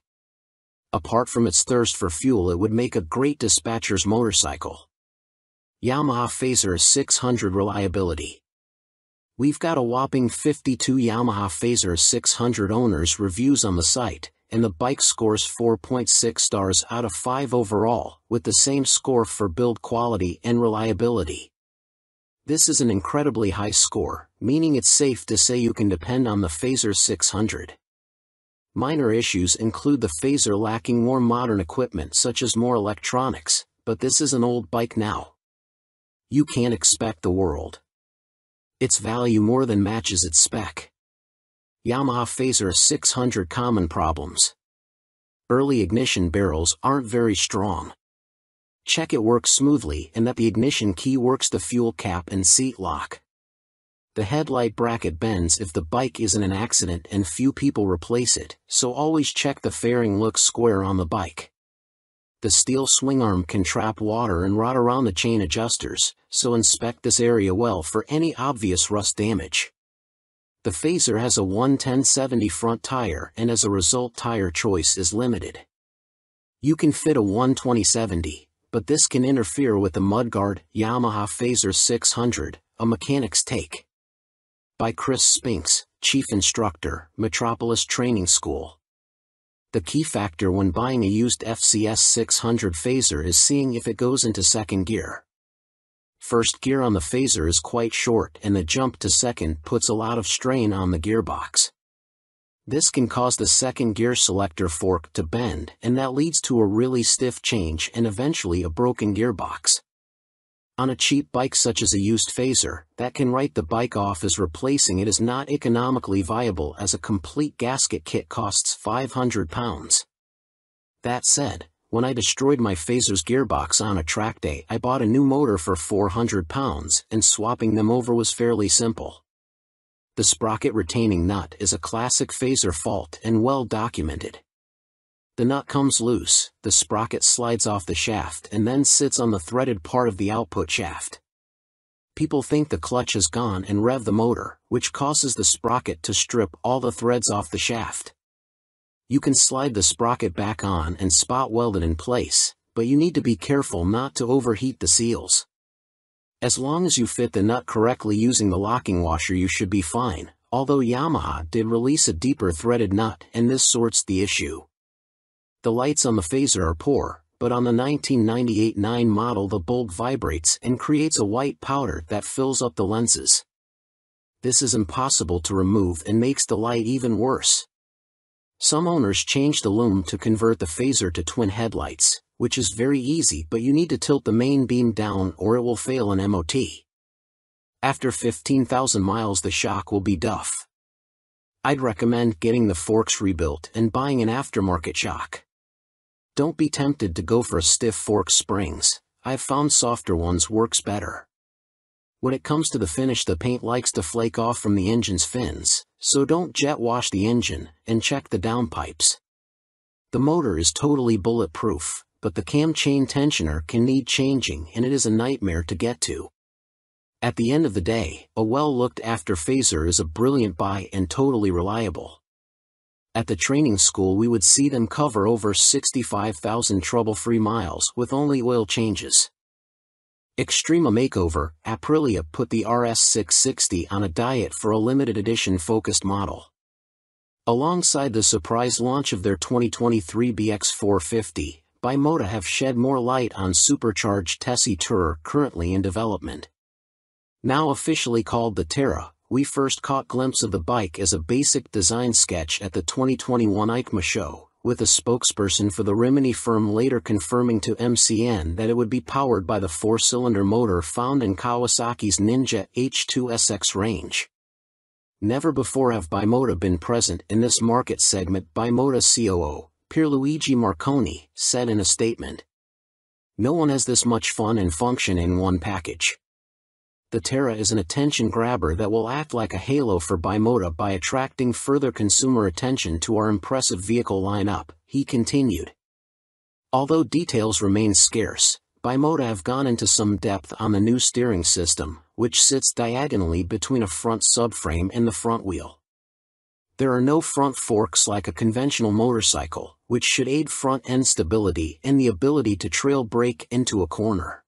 Speaker 5: Apart from its thirst for fuel, it would make a great dispatcher's motorcycle. Yamaha Phazer 600 reliability. We've got a whopping 52 Yamaha Phazer 600 owners reviews on the site, and the bike scores 4.6 stars out of 5 overall, with the same score for build quality and reliability. This is an incredibly high score, meaning it's safe to say you can depend on the Phazer 600. Minor issues include the Phazer lacking more modern equipment such as more electronics, but this is an old bike now. You can't expect the world. Its value more than matches its spec. Yamaha Phazer 600 common problems. Early ignition barrels aren't very strong. Check it works smoothly and that the ignition key works the fuel cap and seat lock. The headlight bracket bends if the bike is in an accident and few people replace it, so always check the fairing looks square on the bike. The steel swing arm can trap water and rot around the chain adjusters, so inspect this area well for any obvious rust damage. The Phazer has a 110/70 front tire, and as a result tire choice is limited. You can fit a 120/70, but this can interfere with the mudguard. Yamaha Phazer 600, a mechanic's take. By Chris Spinks, Chief Instructor, Metropolis Training School. The key factor when buying a used FCS 600 Phazer is seeing if it goes into second gear. First gear on the Phazer is quite short, and the jump to second puts a lot of strain on the gearbox. This can cause the second gear selector fork to bend, and that leads to a really stiff change and eventually a broken gearbox. On a cheap bike such as a used Phazer, that can write the bike off as replacing it is not economically viable, as a complete gasket kit costs £500. That said, when I destroyed my Phazer's gearbox on a track day, I bought a new motor for £400, and swapping them over was fairly simple. The sprocket retaining nut is a classic Phazer fault and well documented. The nut comes loose, the sprocket slides off the shaft and then sits on the threaded part of the output shaft. People think the clutch is gone and rev the motor, which causes the sprocket to strip all the threads off the shaft. You can slide the sprocket back on and spot weld it in place, but you need to be careful not to overheat the seals. As long as you fit the nut correctly using the locking washer, you should be fine, although Yamaha did release a deeper threaded nut and this sorts the issue. The lights on the Phazer are poor, but on the 1998 9 model the bulb vibrates and creates a white powder that fills up the lenses. This is impossible to remove and makes the light even worse. Some owners change the lume to convert the Phazer to twin headlights, which is very easy, but you need to tilt the main beam down or it will fail an MOT. After 15,000 miles the shock will be duff. I'd recommend getting the forks rebuilt and buying an aftermarket shock. Don't be tempted to go for stiff fork springs. I've found softer ones works better. When it comes to the finish, the paint likes to flake off from the engine's fins, so don't jet wash the engine, and check the downpipes. The motor is totally bulletproof, but the cam chain tensioner can need changing and it is a nightmare to get to. At the end of the day, a well-looked-after Phazer is a brilliant buy and totally reliable. At the training school we would see them cover over 65,000 trouble-free miles with only oil changes. Extrema Makeover, Aprilia put the RS660 on a diet for a limited edition focused model. Alongside the surprise launch of their 2023 BX450, Bimota have shed more light on supercharged Tessie Tourer currently in development. Now officially called the Terra, we first caught glimpse of the bike as a basic design sketch at the 2021 EICMA show, with a spokesperson for the Rimini firm later confirming to MCN that it would be powered by the 4-cylinder motor found in Kawasaki's Ninja H2 SX range. Never before have Bimota been present in this market segment, Bimota COO, Pierluigi Marconi, said in a statement. No one has this much fun and function in one package. The Terra is an attention grabber that will act like a halo for Bimota by attracting further consumer attention to our impressive vehicle lineup, he continued. Although details remain scarce, Bimota have gone into some depth on the new steering system, which sits diagonally between a front subframe and the front wheel. There are no front forks like a conventional motorcycle, which should aid front-end stability and the ability to trail brake into a corner.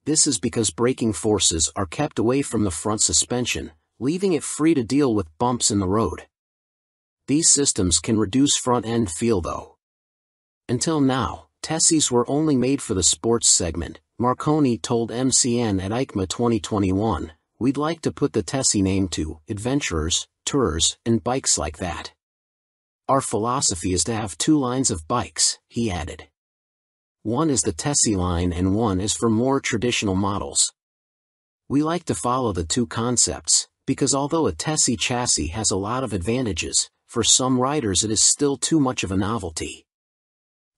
Speaker 5: This is because braking forces are kept away from the front suspension, leaving it free to deal with bumps in the road. These systems can reduce front-end feel though. Until now, Tessies were only made for the sports segment, Marconi told MCN at EICMA 2021, we'd like to put the Tessie name to adventurers, tourers, and bikes like that. Our philosophy is to have two lines of bikes, he added. One is the Tessie line and one is for more traditional models. We like to follow the two concepts, because although a Tessie chassis has a lot of advantages, for some riders it is still too much of a novelty.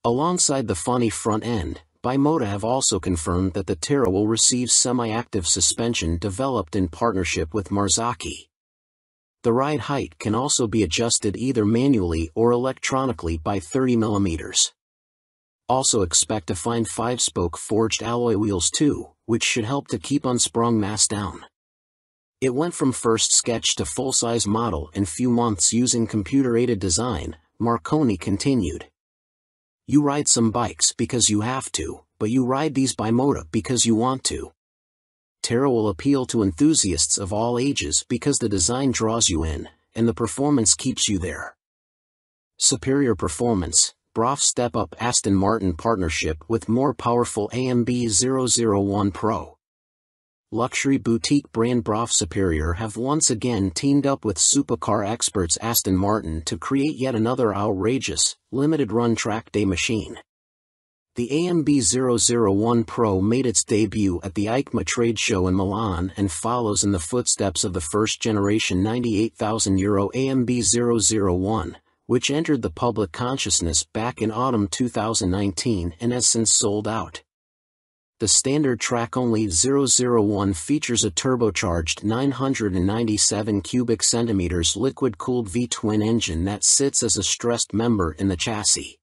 Speaker 5: Alongside the funny front end, Bimota have also confirmed that the Terra will receive semi-active suspension developed in partnership with Marzocchi. The ride height can also be adjusted either manually or electronically by 30 mm. Also expect to find 5-spoke forged alloy wheels too, which should help to keep unsprung mass down. It went from first sketch to full-size model in few months using computer-aided design, Marconi continued. You ride some bikes because you have to, but you ride these Bimota because you want to. Terra will appeal to enthusiasts of all ages because the design draws you in, and the performance keeps you there. Superior performance, BROF Step Up Aston Martin partnership with more powerful AMB 001 Pro. Luxury boutique brand BROF Superior have once again teamed up with supercar experts Aston Martin to create yet another outrageous, limited-run track day machine. The AMB 001 Pro made its debut at the EICMA trade show in Milan and follows in the footsteps of the first-generation €98,000 AMB 001, which entered the public consciousness back in autumn 2019 and has since sold out. The standard track-only 001 features a turbocharged 997 cubic centimeters liquid-cooled V-twin engine that sits as a stressed member in the chassis.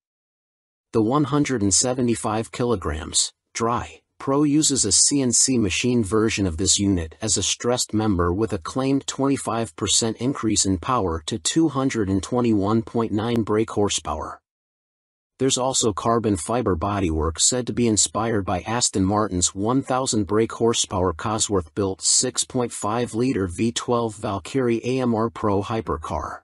Speaker 5: The 175 kilograms, dry, Pro uses a CNC machine version of this unit as a stressed member with a claimed 25% increase in power to 221.9 brake horsepower. There's also carbon fiber bodywork said to be inspired by Aston Martin's 1,000 brake horsepower Cosworth-built 6.5-liter V12 Valkyrie AMR Pro hypercar.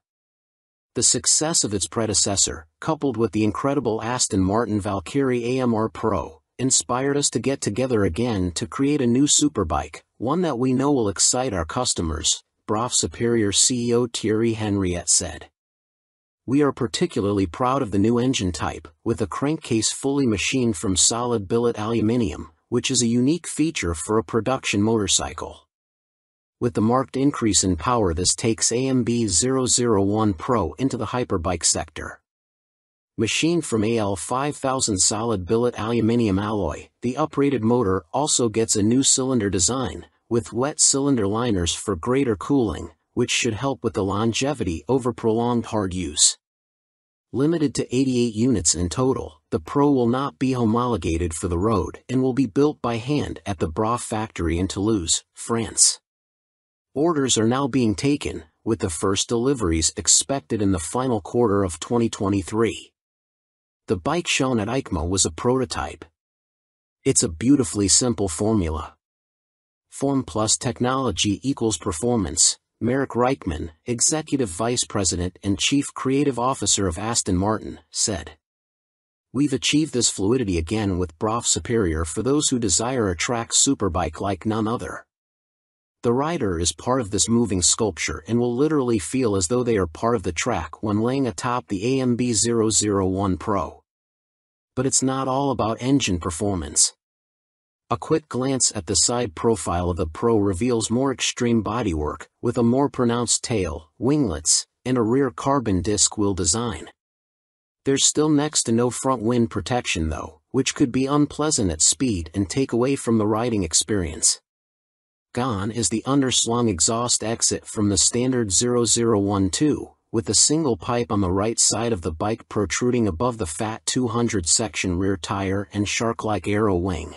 Speaker 5: The success of its predecessor, coupled with the incredible Aston Martin Valkyrie AMR Pro, inspired us to get together again to create a new superbike, one that we know will excite our customers, BROF Superior CEO Thierry Henriette said. We are particularly proud of the new engine type, with a crankcase fully machined from solid billet aluminium, which is a unique feature for a production motorcycle. With the marked increase in power, this takes AMB 001 Pro into the hyperbike sector. Machined from AL 5000 solid billet aluminium alloy, the uprated motor also gets a new cylinder design, with wet cylinder liners for greater cooling, which should help with the longevity over prolonged hard use. Limited to 88 units in total, the Pro will not be homologated for the road and will be built by hand at the BROF factory in Toulouse, France. Orders are now being taken, with the first deliveries expected in the final quarter of 2023. The bike shown at EICMA was a prototype. It's a beautifully simple formula. Form plus technology equals performance, Marek Reichman, Executive Vice President and Chief Creative Officer of Aston Martin, said. We've achieved this fluidity again with BROF Superior for those who desire a track superbike like none other. The rider is part of this moving sculpture and will literally feel as though they are part of the track when laying atop the AMB 001 Pro. But it's not all about engine performance. A quick glance at the side profile of the Pro reveals more extreme bodywork, with a more pronounced tail, winglets, and a rear carbon disc wheel design. There's still next to no front wind protection though, which could be unpleasant at speed and take away from the riding experience. Gone is the underslung exhaust exit from the standard 0012, with a single pipe on the right side of the bike protruding above the fat 200 section rear tire and shark-like aero wing.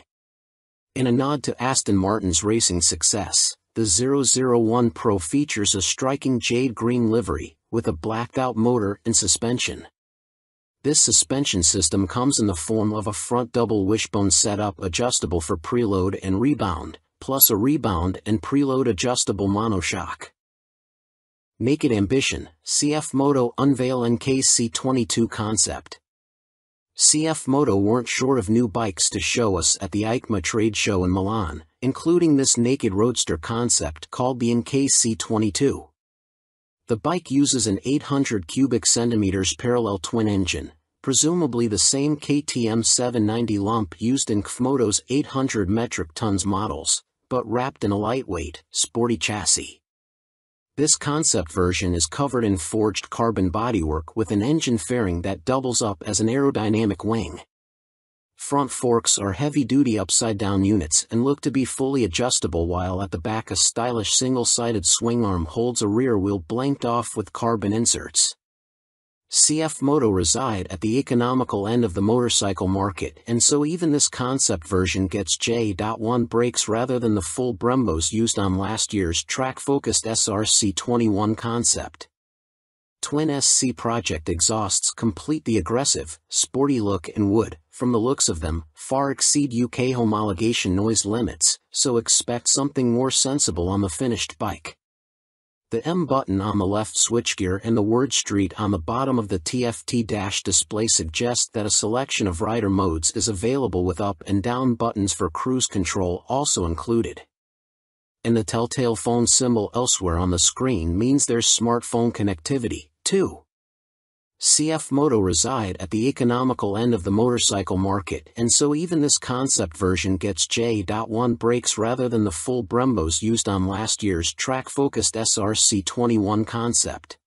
Speaker 5: In a nod to Aston Martin's racing success, the 001 Pro features a striking jade green livery, with a blacked-out motor and suspension. This suspension system comes in the form of a front double wishbone setup adjustable for preload and rebound, plus a rebound and preload adjustable monoshock. Naked Ambition, CF Moto unveil NKC22 concept. CF Moto weren't short of new bikes to show us at the EICMA trade show in Milan, including this naked roadster concept called the NKC22. The bike uses an 800 cubic centimeters parallel twin engine, presumably the same KTM 790 lump used in KFMoto's 800 metric tons models, but wrapped in a lightweight, sporty chassis. This concept version is covered in forged carbon bodywork with an engine fairing that doubles up as an aerodynamic wing. Front forks are heavy-duty upside-down units and look to be fully adjustable, while at the back a stylish single-sided swing arm holds a rear wheel blanked off with carbon inserts. CF Moto reside at the economical end of the motorcycle market, and so even this concept version gets J.1 brakes rather than the full Brembos used on last year's track-focused SRC21 concept. Twin SC Project exhausts complete the aggressive, sporty look and would, from the looks of them, far exceed UK homologation noise limits, so expect something more sensible on the finished bike. The M button on the left switchgear and the word Street on the bottom of the TFT dash display suggest that a selection of rider modes is available with up and down buttons for cruise control also included. And the telltale phone symbol elsewhere on the screen means there's smartphone connectivity, too. CF Moto reside at the economical end of the motorcycle market, and so even this concept version gets J.1 brakes rather than the full Brembos used on last year's track-focused SRC21 concept.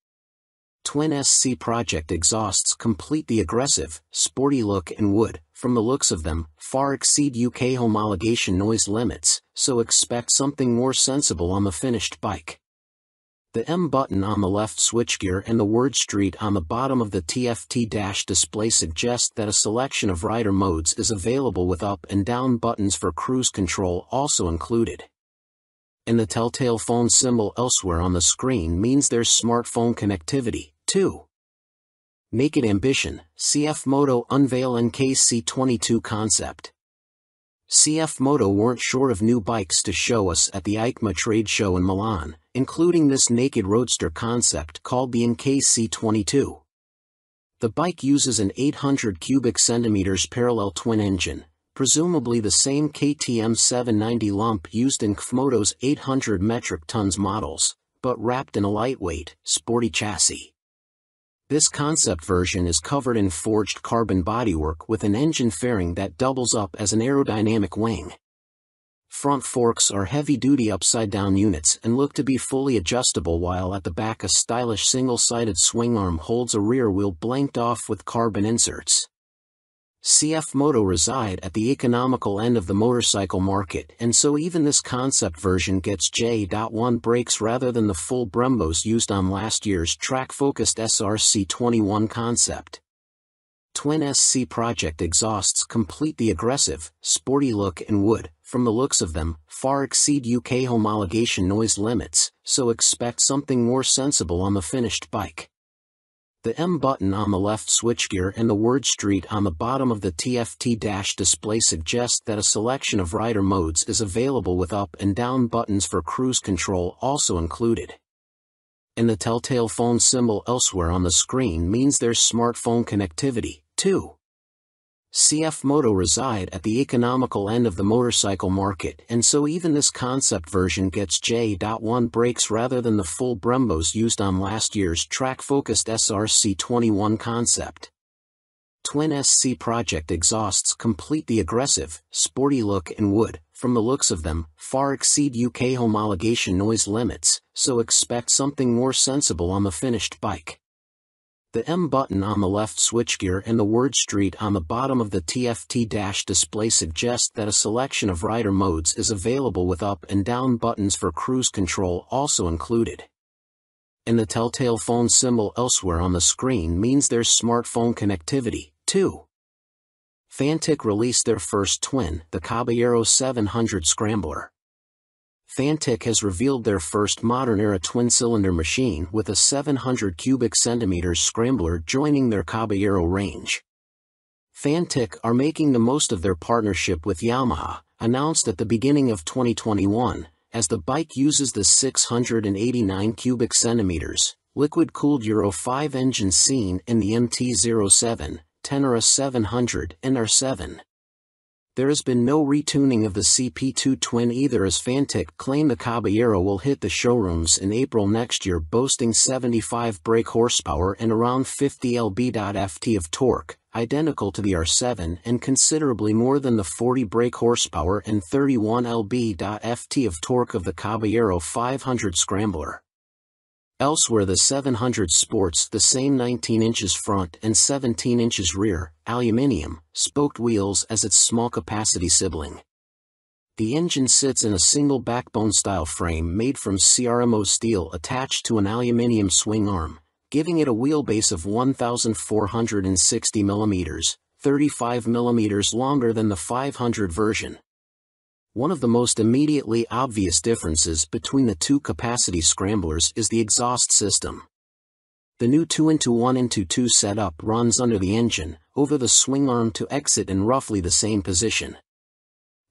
Speaker 5: Twin SC Project exhausts complete the aggressive, sporty look and would, from the looks of them, far exceed UK homologation noise limits, so expect something more sensible on the finished bike. The M button on the left switchgear and the word Street on the bottom of the TFT dash display suggest that a selection of rider modes is available with up and down buttons for cruise control also included. And the telltale phone symbol elsewhere on the screen means there's smartphone connectivity, too. Naked Ambition, CF Moto unveil NKC22 concept. CF Moto weren't short of new bikes to show us at the EICMA trade show in Milan, including this naked roadster concept called the NKC22. The bike uses an 800 cubic centimeters parallel twin engine, presumably the same KTM 790 lump used in KFMoto's 800 metric tons models, but wrapped in a lightweight, sporty chassis. This concept version is covered in forged carbon bodywork with an engine fairing that doubles up as an aerodynamic wing. Front forks are heavy-duty upside-down units and look to be fully adjustable, while at the back a stylish single-sided swing arm holds a rear wheel blanked off with carbon inserts. CF Moto reside at the economical end of the motorcycle market, and so even this concept version gets J.1 brakes rather than the full Brembos used on last year's track-focused SRC21 concept. Twin SC Project exhausts complete the aggressive, sporty look and would, from the looks of them, far exceed UK homologation noise limits, so expect something more sensible on the finished bike. The M button on the left switchgear and the word Street on the bottom of the TFT dash display suggest that a selection of rider modes is available with up and down buttons for cruise control also included. And the telltale phone symbol elsewhere on the screen means there's smartphone connectivity, too. CF Moto reside at the economical end of the motorcycle market, and so even this concept version gets J.1 brakes rather than the full Brembos used on last year's track-focused SRC21 concept. Twin SC Project exhausts complete the aggressive, sporty look and would, from the looks of them, far exceed UK homologation noise limits, so expect something more sensible on the finished bike. The M button on the left switchgear and the word Street on the bottom of the TFT dash display suggest that a selection of rider modes is available with up and down buttons for cruise control also included. And the telltale phone symbol elsewhere on the screen means there's smartphone connectivity, too. Fantic released their first twin, the Caballero 700 Scrambler. Fantic has revealed their first modern-era twin-cylinder machine with a 700 cubic centimeters Scrambler joining their Caballero range. Fantic are making the most of their partnership with Yamaha, announced at the beginning of 2021, as the bike uses the 689 cubic centimeters, liquid-cooled Euro 5 engine seen in the MT-07, Tenere 700 and R7. There has been no retuning of the CP2 twin either, as Fantic claim the Caballero will hit the showrooms in April next year, boasting 75 brake horsepower and around 50 lb-ft of torque, identical to the R7 and considerably more than the 40 brake horsepower and 31 lb-ft of torque of the Caballero 500 Scrambler. Elsewhere, the 700 sports the same 19 inches front and 17 inches rear, aluminium, spoked wheels as its small-capacity sibling. The engine sits in a single backbone-style frame made from CRMO steel attached to an aluminium swing arm, giving it a wheelbase of 1,460 mm, 35 mm longer than the 500 version. One of the most immediately obvious differences between the two capacity scramblers is the exhaust system. The new 2-into-1-into-2 setup runs under the engine, over the swing arm to exit in roughly the same position.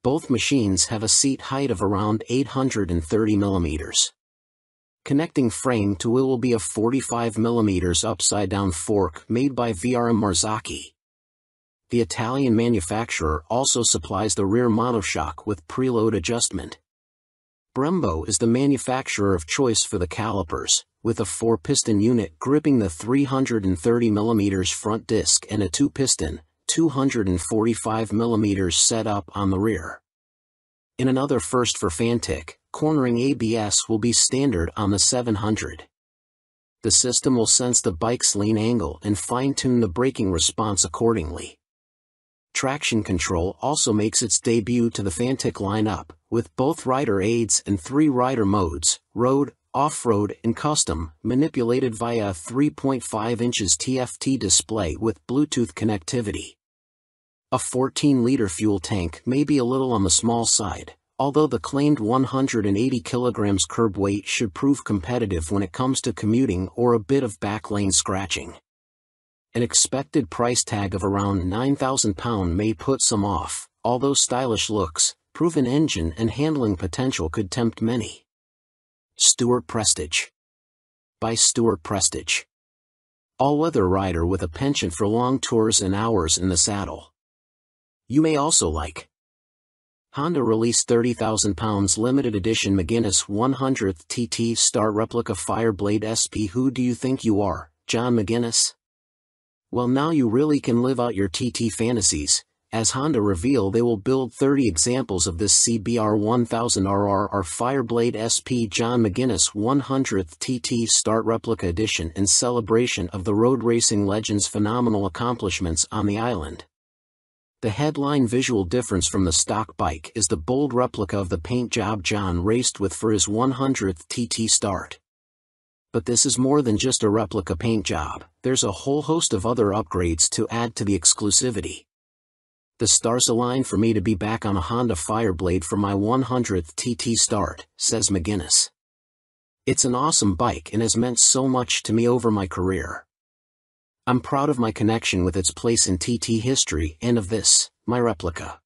Speaker 5: Both machines have a seat height of around 830 mm. Connecting frame to wheel will be a 45 mm upside-down fork made by VRM Marzocchi. The Italian manufacturer also supplies the rear monoshock with preload adjustment. Brembo is the manufacturer of choice for the calipers, with a 4-piston unit gripping the 330 mm front disc and a 2-piston, 245 mm setup on the rear. In another first for Fantic, cornering ABS will be standard on the 700. The system will sense the bike's lean angle and fine-tune the braking response accordingly. Traction control also makes its debut to the Fantic lineup, with both rider aids and 3 rider modes, road, off-road and custom, manipulated via a 3.5 inches TFT display with Bluetooth connectivity. A 14-liter fuel tank may be a little on the small side, although the claimed 180 kilograms curb weight should prove competitive when it comes to commuting or a bit of backlane scratching. An expected price tag of around £9,000 may put some off, although stylish looks, proven engine and handling potential could tempt many. Stuart Prestige. By Stuart Prestige. All-weather rider with a penchant for long tours and hours in the saddle. You may also like. Honda released £30,000 limited edition McGuinness 100th TT Star Replica Fireblade SP. Who do you think you are, John McGuinness? Well, now you really can live out your TT fantasies, as Honda reveal they will build 30 examples of this CBR 1000RR Fireblade SP John McGuinness 100th TT Start Replica Edition in celebration of the road racing legend's phenomenal accomplishments on the island. The headline visual difference from the stock bike is the bold replica of the paint job John raced with for his 100th TT Start. But this is more than just a replica paint job, there's a whole host of other upgrades to add to the exclusivity. The stars align for me to be back on a Honda Fireblade for my 100th TT Start, says McGuinness. It's an awesome bike and has meant so much to me over my career. I'm proud of my connection with its place in TT history and of this, my replica.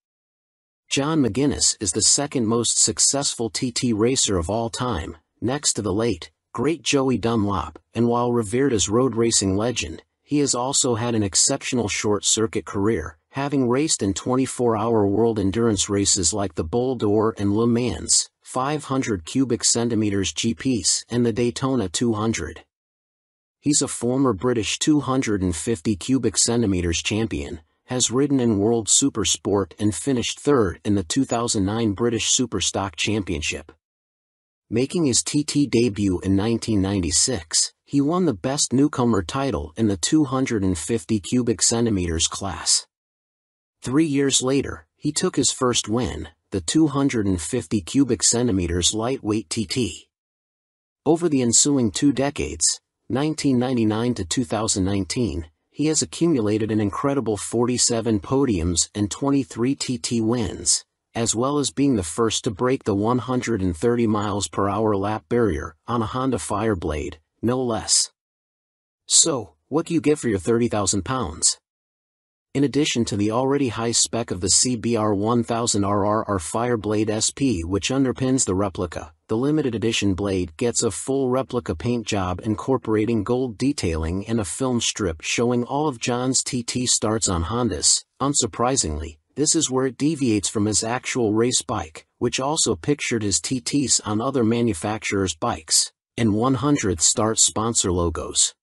Speaker 5: John McGuinness is the second most successful TT racer of all time, next to the late, great Joey Dunlop, and while revered as road racing legend, he has also had an exceptional short-circuit career, having raced in 24-hour world endurance races like the Bol d'Or and Le Mans, 500 cubic centimeters GPs and the Daytona 200. He's a former British 250 cubic centimeters champion, has ridden in World Supersport and finished third in the 2009 British Superstock Championship. Making his TT debut in 1996, he won the Best Newcomer title in the 250 cubic centimeters class. 3 years later, he took his first win, the 250 cubic centimeters lightweight TT. Over the ensuing 2 decades, 1999 to 2019, he has accumulated an incredible 47 podiums and 23 TT wins, as well as being the first to break the 130 mph lap barrier on a Honda Fireblade, no less. So, what do you get for your 30,000 pounds? In addition to the already high spec of the CBR 1000RR Fireblade SP which underpins the replica, the limited edition blade gets a full replica paint job incorporating gold detailing and a film strip showing all of John's TT starts on Hondas. Unsurprisingly, this is where it deviates from his actual race bike, which also pictured his TTs on other manufacturers' bikes, and 100th start sponsor logos.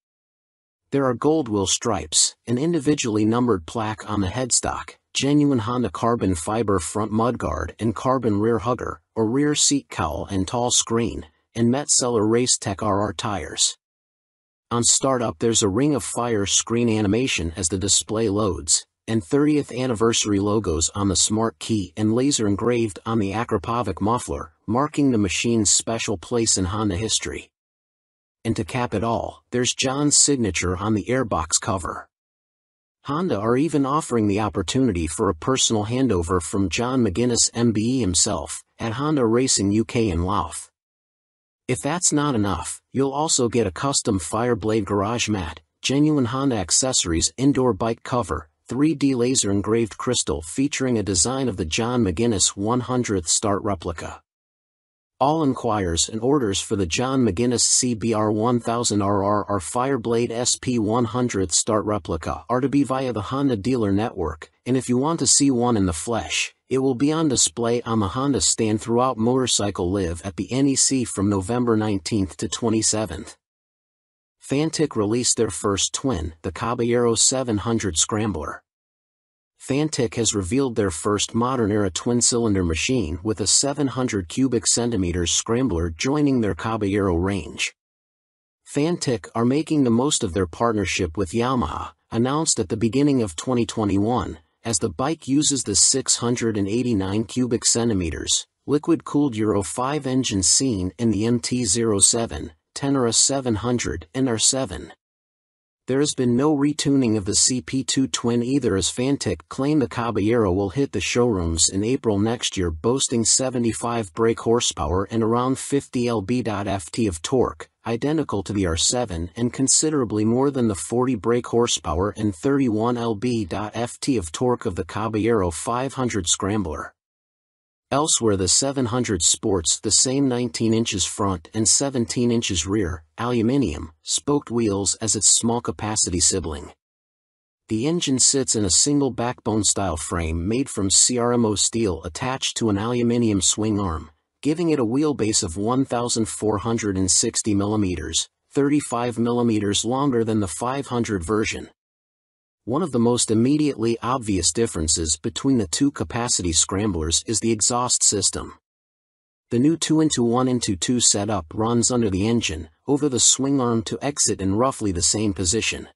Speaker 5: There are gold wheel stripes, an individually numbered plaque on the headstock, genuine Honda carbon fiber front mudguard and carbon rear hugger, or rear seat cowl and tall screen, and Metzeler Racetech RR tires. On startup there's a Ring of Fire screen animation as the display loads, and 30th anniversary logos on the smart key and laser engraved on the Akrapovic muffler, marking the machine's special place in Honda history. And to cap it all, there's John's signature on the airbox cover. Honda are even offering the opportunity for a personal handover from John McGuinness MBE himself, at Honda Racing UK in Louth. If that's not enough, you'll also get a custom Fireblade garage mat, genuine Honda accessories indoor bike cover, 3D laser engraved crystal featuring a design of the John McGuinness 100th start replica. All inquiries and orders for the John McGuinness CBR 1000RR Fireblade SP 100th start replica are to be via the Honda dealer network, and if you want to see one in the flesh, it will be on display on the Honda stand throughout Motorcycle Live at the NEC from November 19th to 27th. Fantic released their first twin, the Caballero 700 Scrambler. Fantic has revealed their first modern-era twin-cylinder machine with a 700 cubic centimeters scrambler joining their Caballero range. Fantic are making the most of their partnership with Yamaha, announced at the beginning of 2021, as the bike uses the 689 cubic centimeters, liquid-cooled Euro 5 engine seen in the MT-07, Tenere 700 and R7. There has been no retuning of the CP2 twin either, as Fantic claim the Caballero will hit the showrooms in April next year, boasting 75 brake horsepower and around 50 lb-ft of torque, identical to the R7 and considerably more than the 40 brake horsepower and 31 lb-ft of torque of the Caballero 500 Scrambler. Elsewhere the 700 sports the same 19 inches front and 17 inches rear, aluminium, spoked wheels as its small-capacity sibling. The engine sits in a single backbone-style frame made from CRMO steel attached to an aluminium swing arm, giving it a wheelbase of 1,460 mm, 35 mm longer than the 500 version. One of the most immediately obvious differences between the two capacity scramblers is the exhaust system. The new 2-into-1-into-2 setup runs under the engine, over the swing arm to exit in roughly the same position.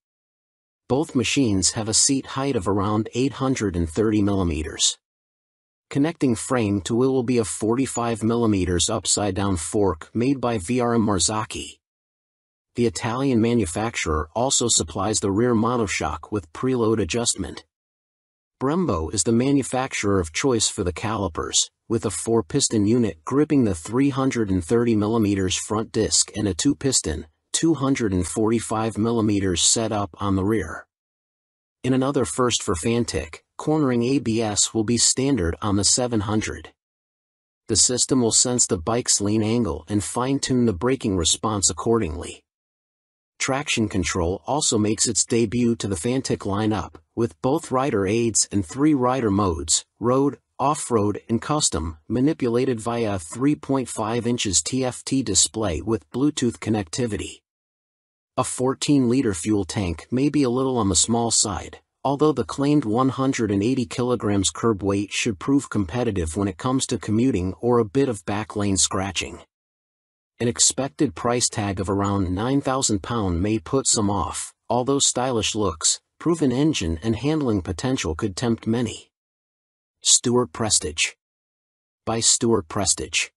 Speaker 5: Both machines have a seat height of around 830 mm. Connecting frame to wheel will be a 45 mm upside-down fork made by VRM Marzocchi. The Italian manufacturer also supplies the rear monoshock with preload adjustment. Brembo is the manufacturer of choice for the calipers, with a 4-piston unit gripping the 330 mm front disc and a 2-piston, 245 mm setup on the rear. In another first for Fantic, cornering ABS will be standard on the 700. The system will sense the bike's lean angle and fine-tune the braking response accordingly. Traction control also makes its debut to the Fantic lineup, with both rider aids and 3 rider modes, road, off-road and custom, manipulated via a 3.5 inches TFT display with Bluetooth connectivity. A 14-liter fuel tank may be a little on the small side, although the claimed 180 kilograms curb weight should prove competitive when it comes to commuting or a bit of back lane scratching. An expected price tag of around £9,000 may put some off, although stylish looks, proven engine and handling potential could tempt many. Stuart Prestige. By Stuart Prestige.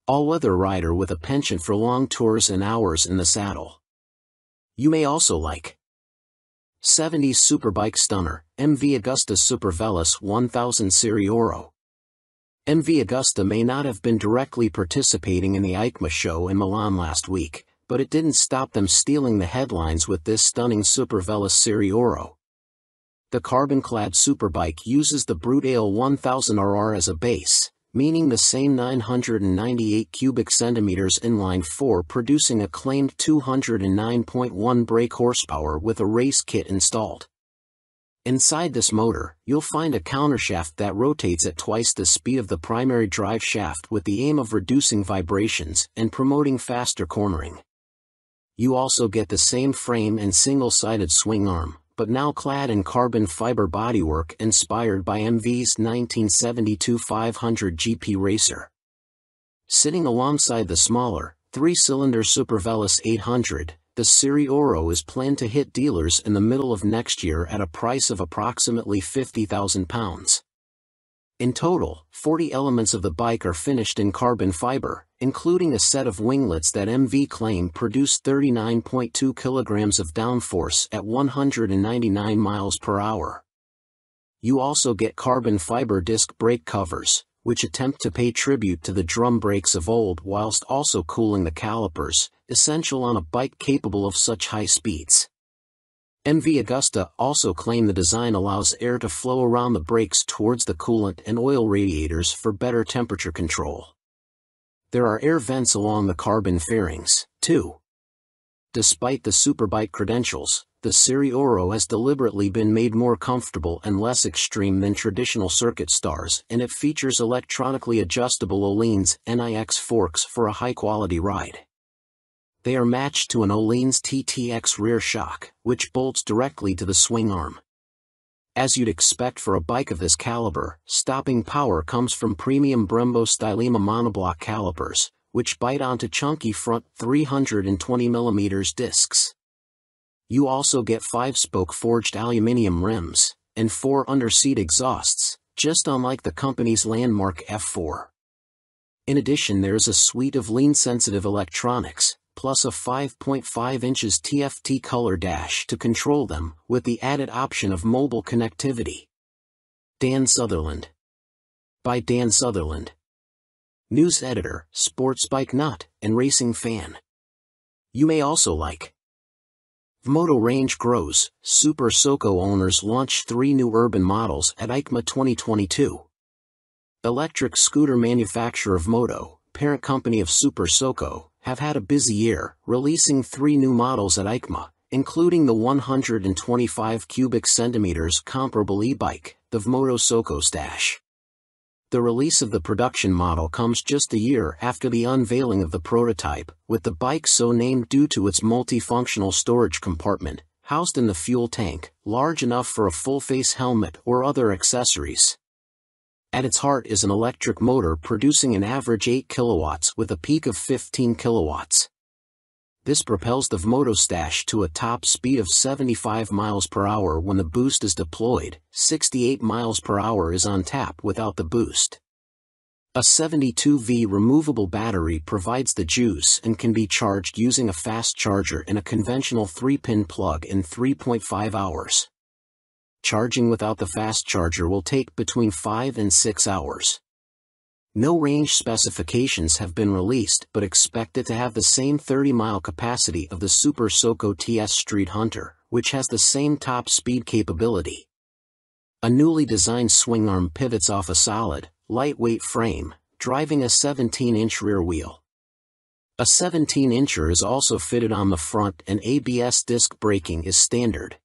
Speaker 5: All-weather rider with a penchant for long tours and hours in the saddle. You may also like 70s Superbike Stunner, MV Agusta Super Veloce 1000 Serie Oro. MV Agusta may not have been directly participating in the EICMA show in Milan last week, but it didn't stop them stealing the headlines with this stunning Super Veloce Serie Oro. The carbon-clad superbike uses the Brute Ale 1000RR as a base, meaning the same 998 cubic centimeters inline-4, producing a claimed 209.1 brake horsepower with a race kit installed. Inside this motor, you'll find a countershaft that rotates at twice the speed of the primary drive shaft with the aim of reducing vibrations and promoting faster cornering. You also get the same frame and single-sided swing arm, but now clad in carbon fiber bodywork inspired by MV's 1972 500 GP Racer. Sitting alongside the smaller, 3-cylinder Super Veloce 800, the Serie Oro is planned to hit dealers in the middle of next year at a price of approximately £50,000. In total, 40 elements of the bike are finished in carbon fiber, including a set of winglets that MV claim produce 39.2 kilograms of downforce at 199 miles per hour. You also get carbon fiber disc brake covers, which attempt to pay tribute to the drum brakes of old whilst also cooling the calipers, essential on a bike capable of such high speeds. MV Agusta also claim the design allows air to flow around the brakes towards the coolant and oil radiators for better temperature control. There are air vents along the carbon fairings, too. Despite the superbike credentials, the Serie Oro has deliberately been made more comfortable and less extreme than traditional circuit stars, and it features electronically adjustable Öhlins NIX forks for a high-quality ride. They are matched to an Öhlins TTX rear shock, which bolts directly to the swing arm. As you'd expect for a bike of this caliber, stopping power comes from premium Brembo Stylema monoblock calipers, which bite onto chunky front 320mm discs. You also get 5-spoke forged aluminium rims, and 4 under-seat exhausts, just unlike the company's landmark F4. In addition, there's a suite of lean-sensitive electronics, plus a 5.5 inches TFT color dash to control them, with the added option of mobile connectivity. Dan Sutherland. By Dan Sutherland. News editor, sports bike nut, and racing fan. You may also like Vmoto range grows, Super Soco owners launch 3 new urban models at EICMA 2022. Electric scooter manufacturer Vmoto, parent company of Super Soco, have had a busy year, releasing 3 new models at EICMA, including the 125 cubic centimeters comparable e-bike, the Vmoto Soco Stash. The release of the production model comes just a year after the unveiling of the prototype, with the bike so named due to its multifunctional storage compartment, housed in the fuel tank, large enough for a full-face helmet or other accessories. At its heart is an electric motor producing an average 8 kilowatts with a peak of 15 kilowatts. This propels the Vmoto Stash to a top speed of 75 miles per hour when the boost is deployed. 68 miles per hour is on tap without the boost. A 72V removable battery provides the juice and can be charged using a fast charger in a conventional 3-pin plug in 3.5 hours. Charging without the fast charger will take between 5 and 6 hours. No range specifications have been released, but expect it to have the same 30-mile capacity of the Super Soco TS Street Hunter, which has the same top speed capability. A newly designed swing arm pivots off a solid, lightweight frame, driving a 17-inch rear wheel. A 17-incher is also fitted on the front, and ABS disc braking is standard.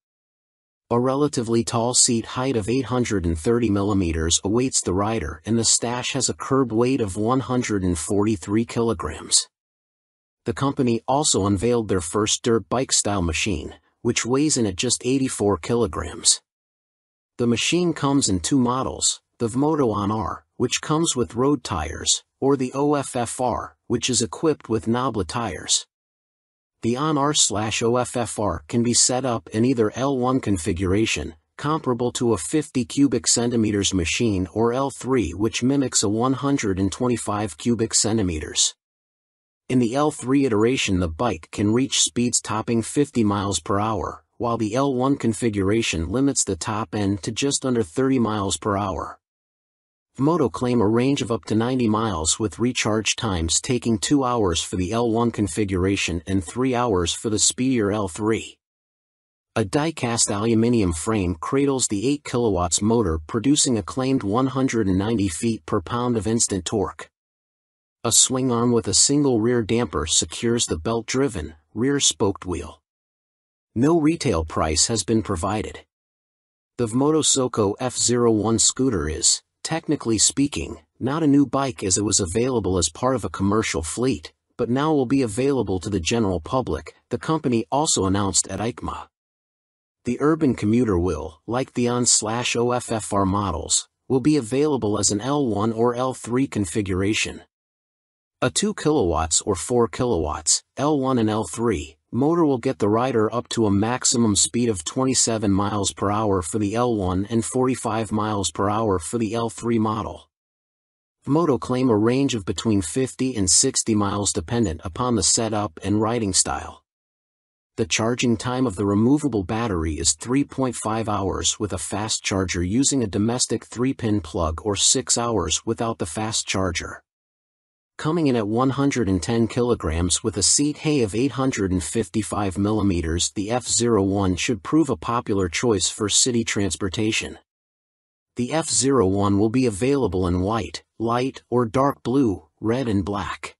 Speaker 5: A relatively tall seat height of 830 mm awaits the rider, and the Stash has a curb weight of 143 kilograms. the company also unveiled their first dirt bike-style machine, which weighs in at just 84 kilograms. The machine comes in two models, the Vmoto On-R, which comes with road tires, or the OFFR, which is equipped with knoblet tires. The On-R/OFFR can be set up in either L1 configuration, comparable to a 50 cubic centimeters machine, or L3, which mimics a 125 cubic centimeters. In the L3 iteration, the bike can reach speeds topping 50 miles per hour, while the L1 configuration limits the top end to just under 30 miles per hour. Vmoto claim a range of up to 90 miles with recharge times taking 2 hours for the L1 configuration and 3 hours for the speedier L3. A die-cast aluminium frame cradles the 8 kilowatts motor, producing a claimed 190 feet per pound of instant torque. A swing arm with a single rear damper secures the belt-driven, rear-spoked wheel. No retail price has been provided. The Vmoto Soco F01 scooter is, technically speaking, not a new bike, as it was available as part of a commercial fleet, but now will be available to the general public, the company also announced at EICMA. The urban commuter will, like the On/OFFR models, will be available as an L1 or L3 configuration. A 2 kilowatts or 4 kilowatts, L1 and L3, motor will get the rider up to a maximum speed of 27 miles per hour for the L1 and 45 miles per hour for the L3 model. Vmoto claim a range of between 50 and 60 miles dependent upon the setup and riding style. The charging time of the removable battery is 3.5 hours with a fast charger using a domestic 3-pin plug, or 6 hours without the fast charger. Coming in at 110 kilograms with a seat height of 855 millimeters, the F01 should prove a popular choice for city transportation. The F01 will be available in white, light or dark blue, red and black.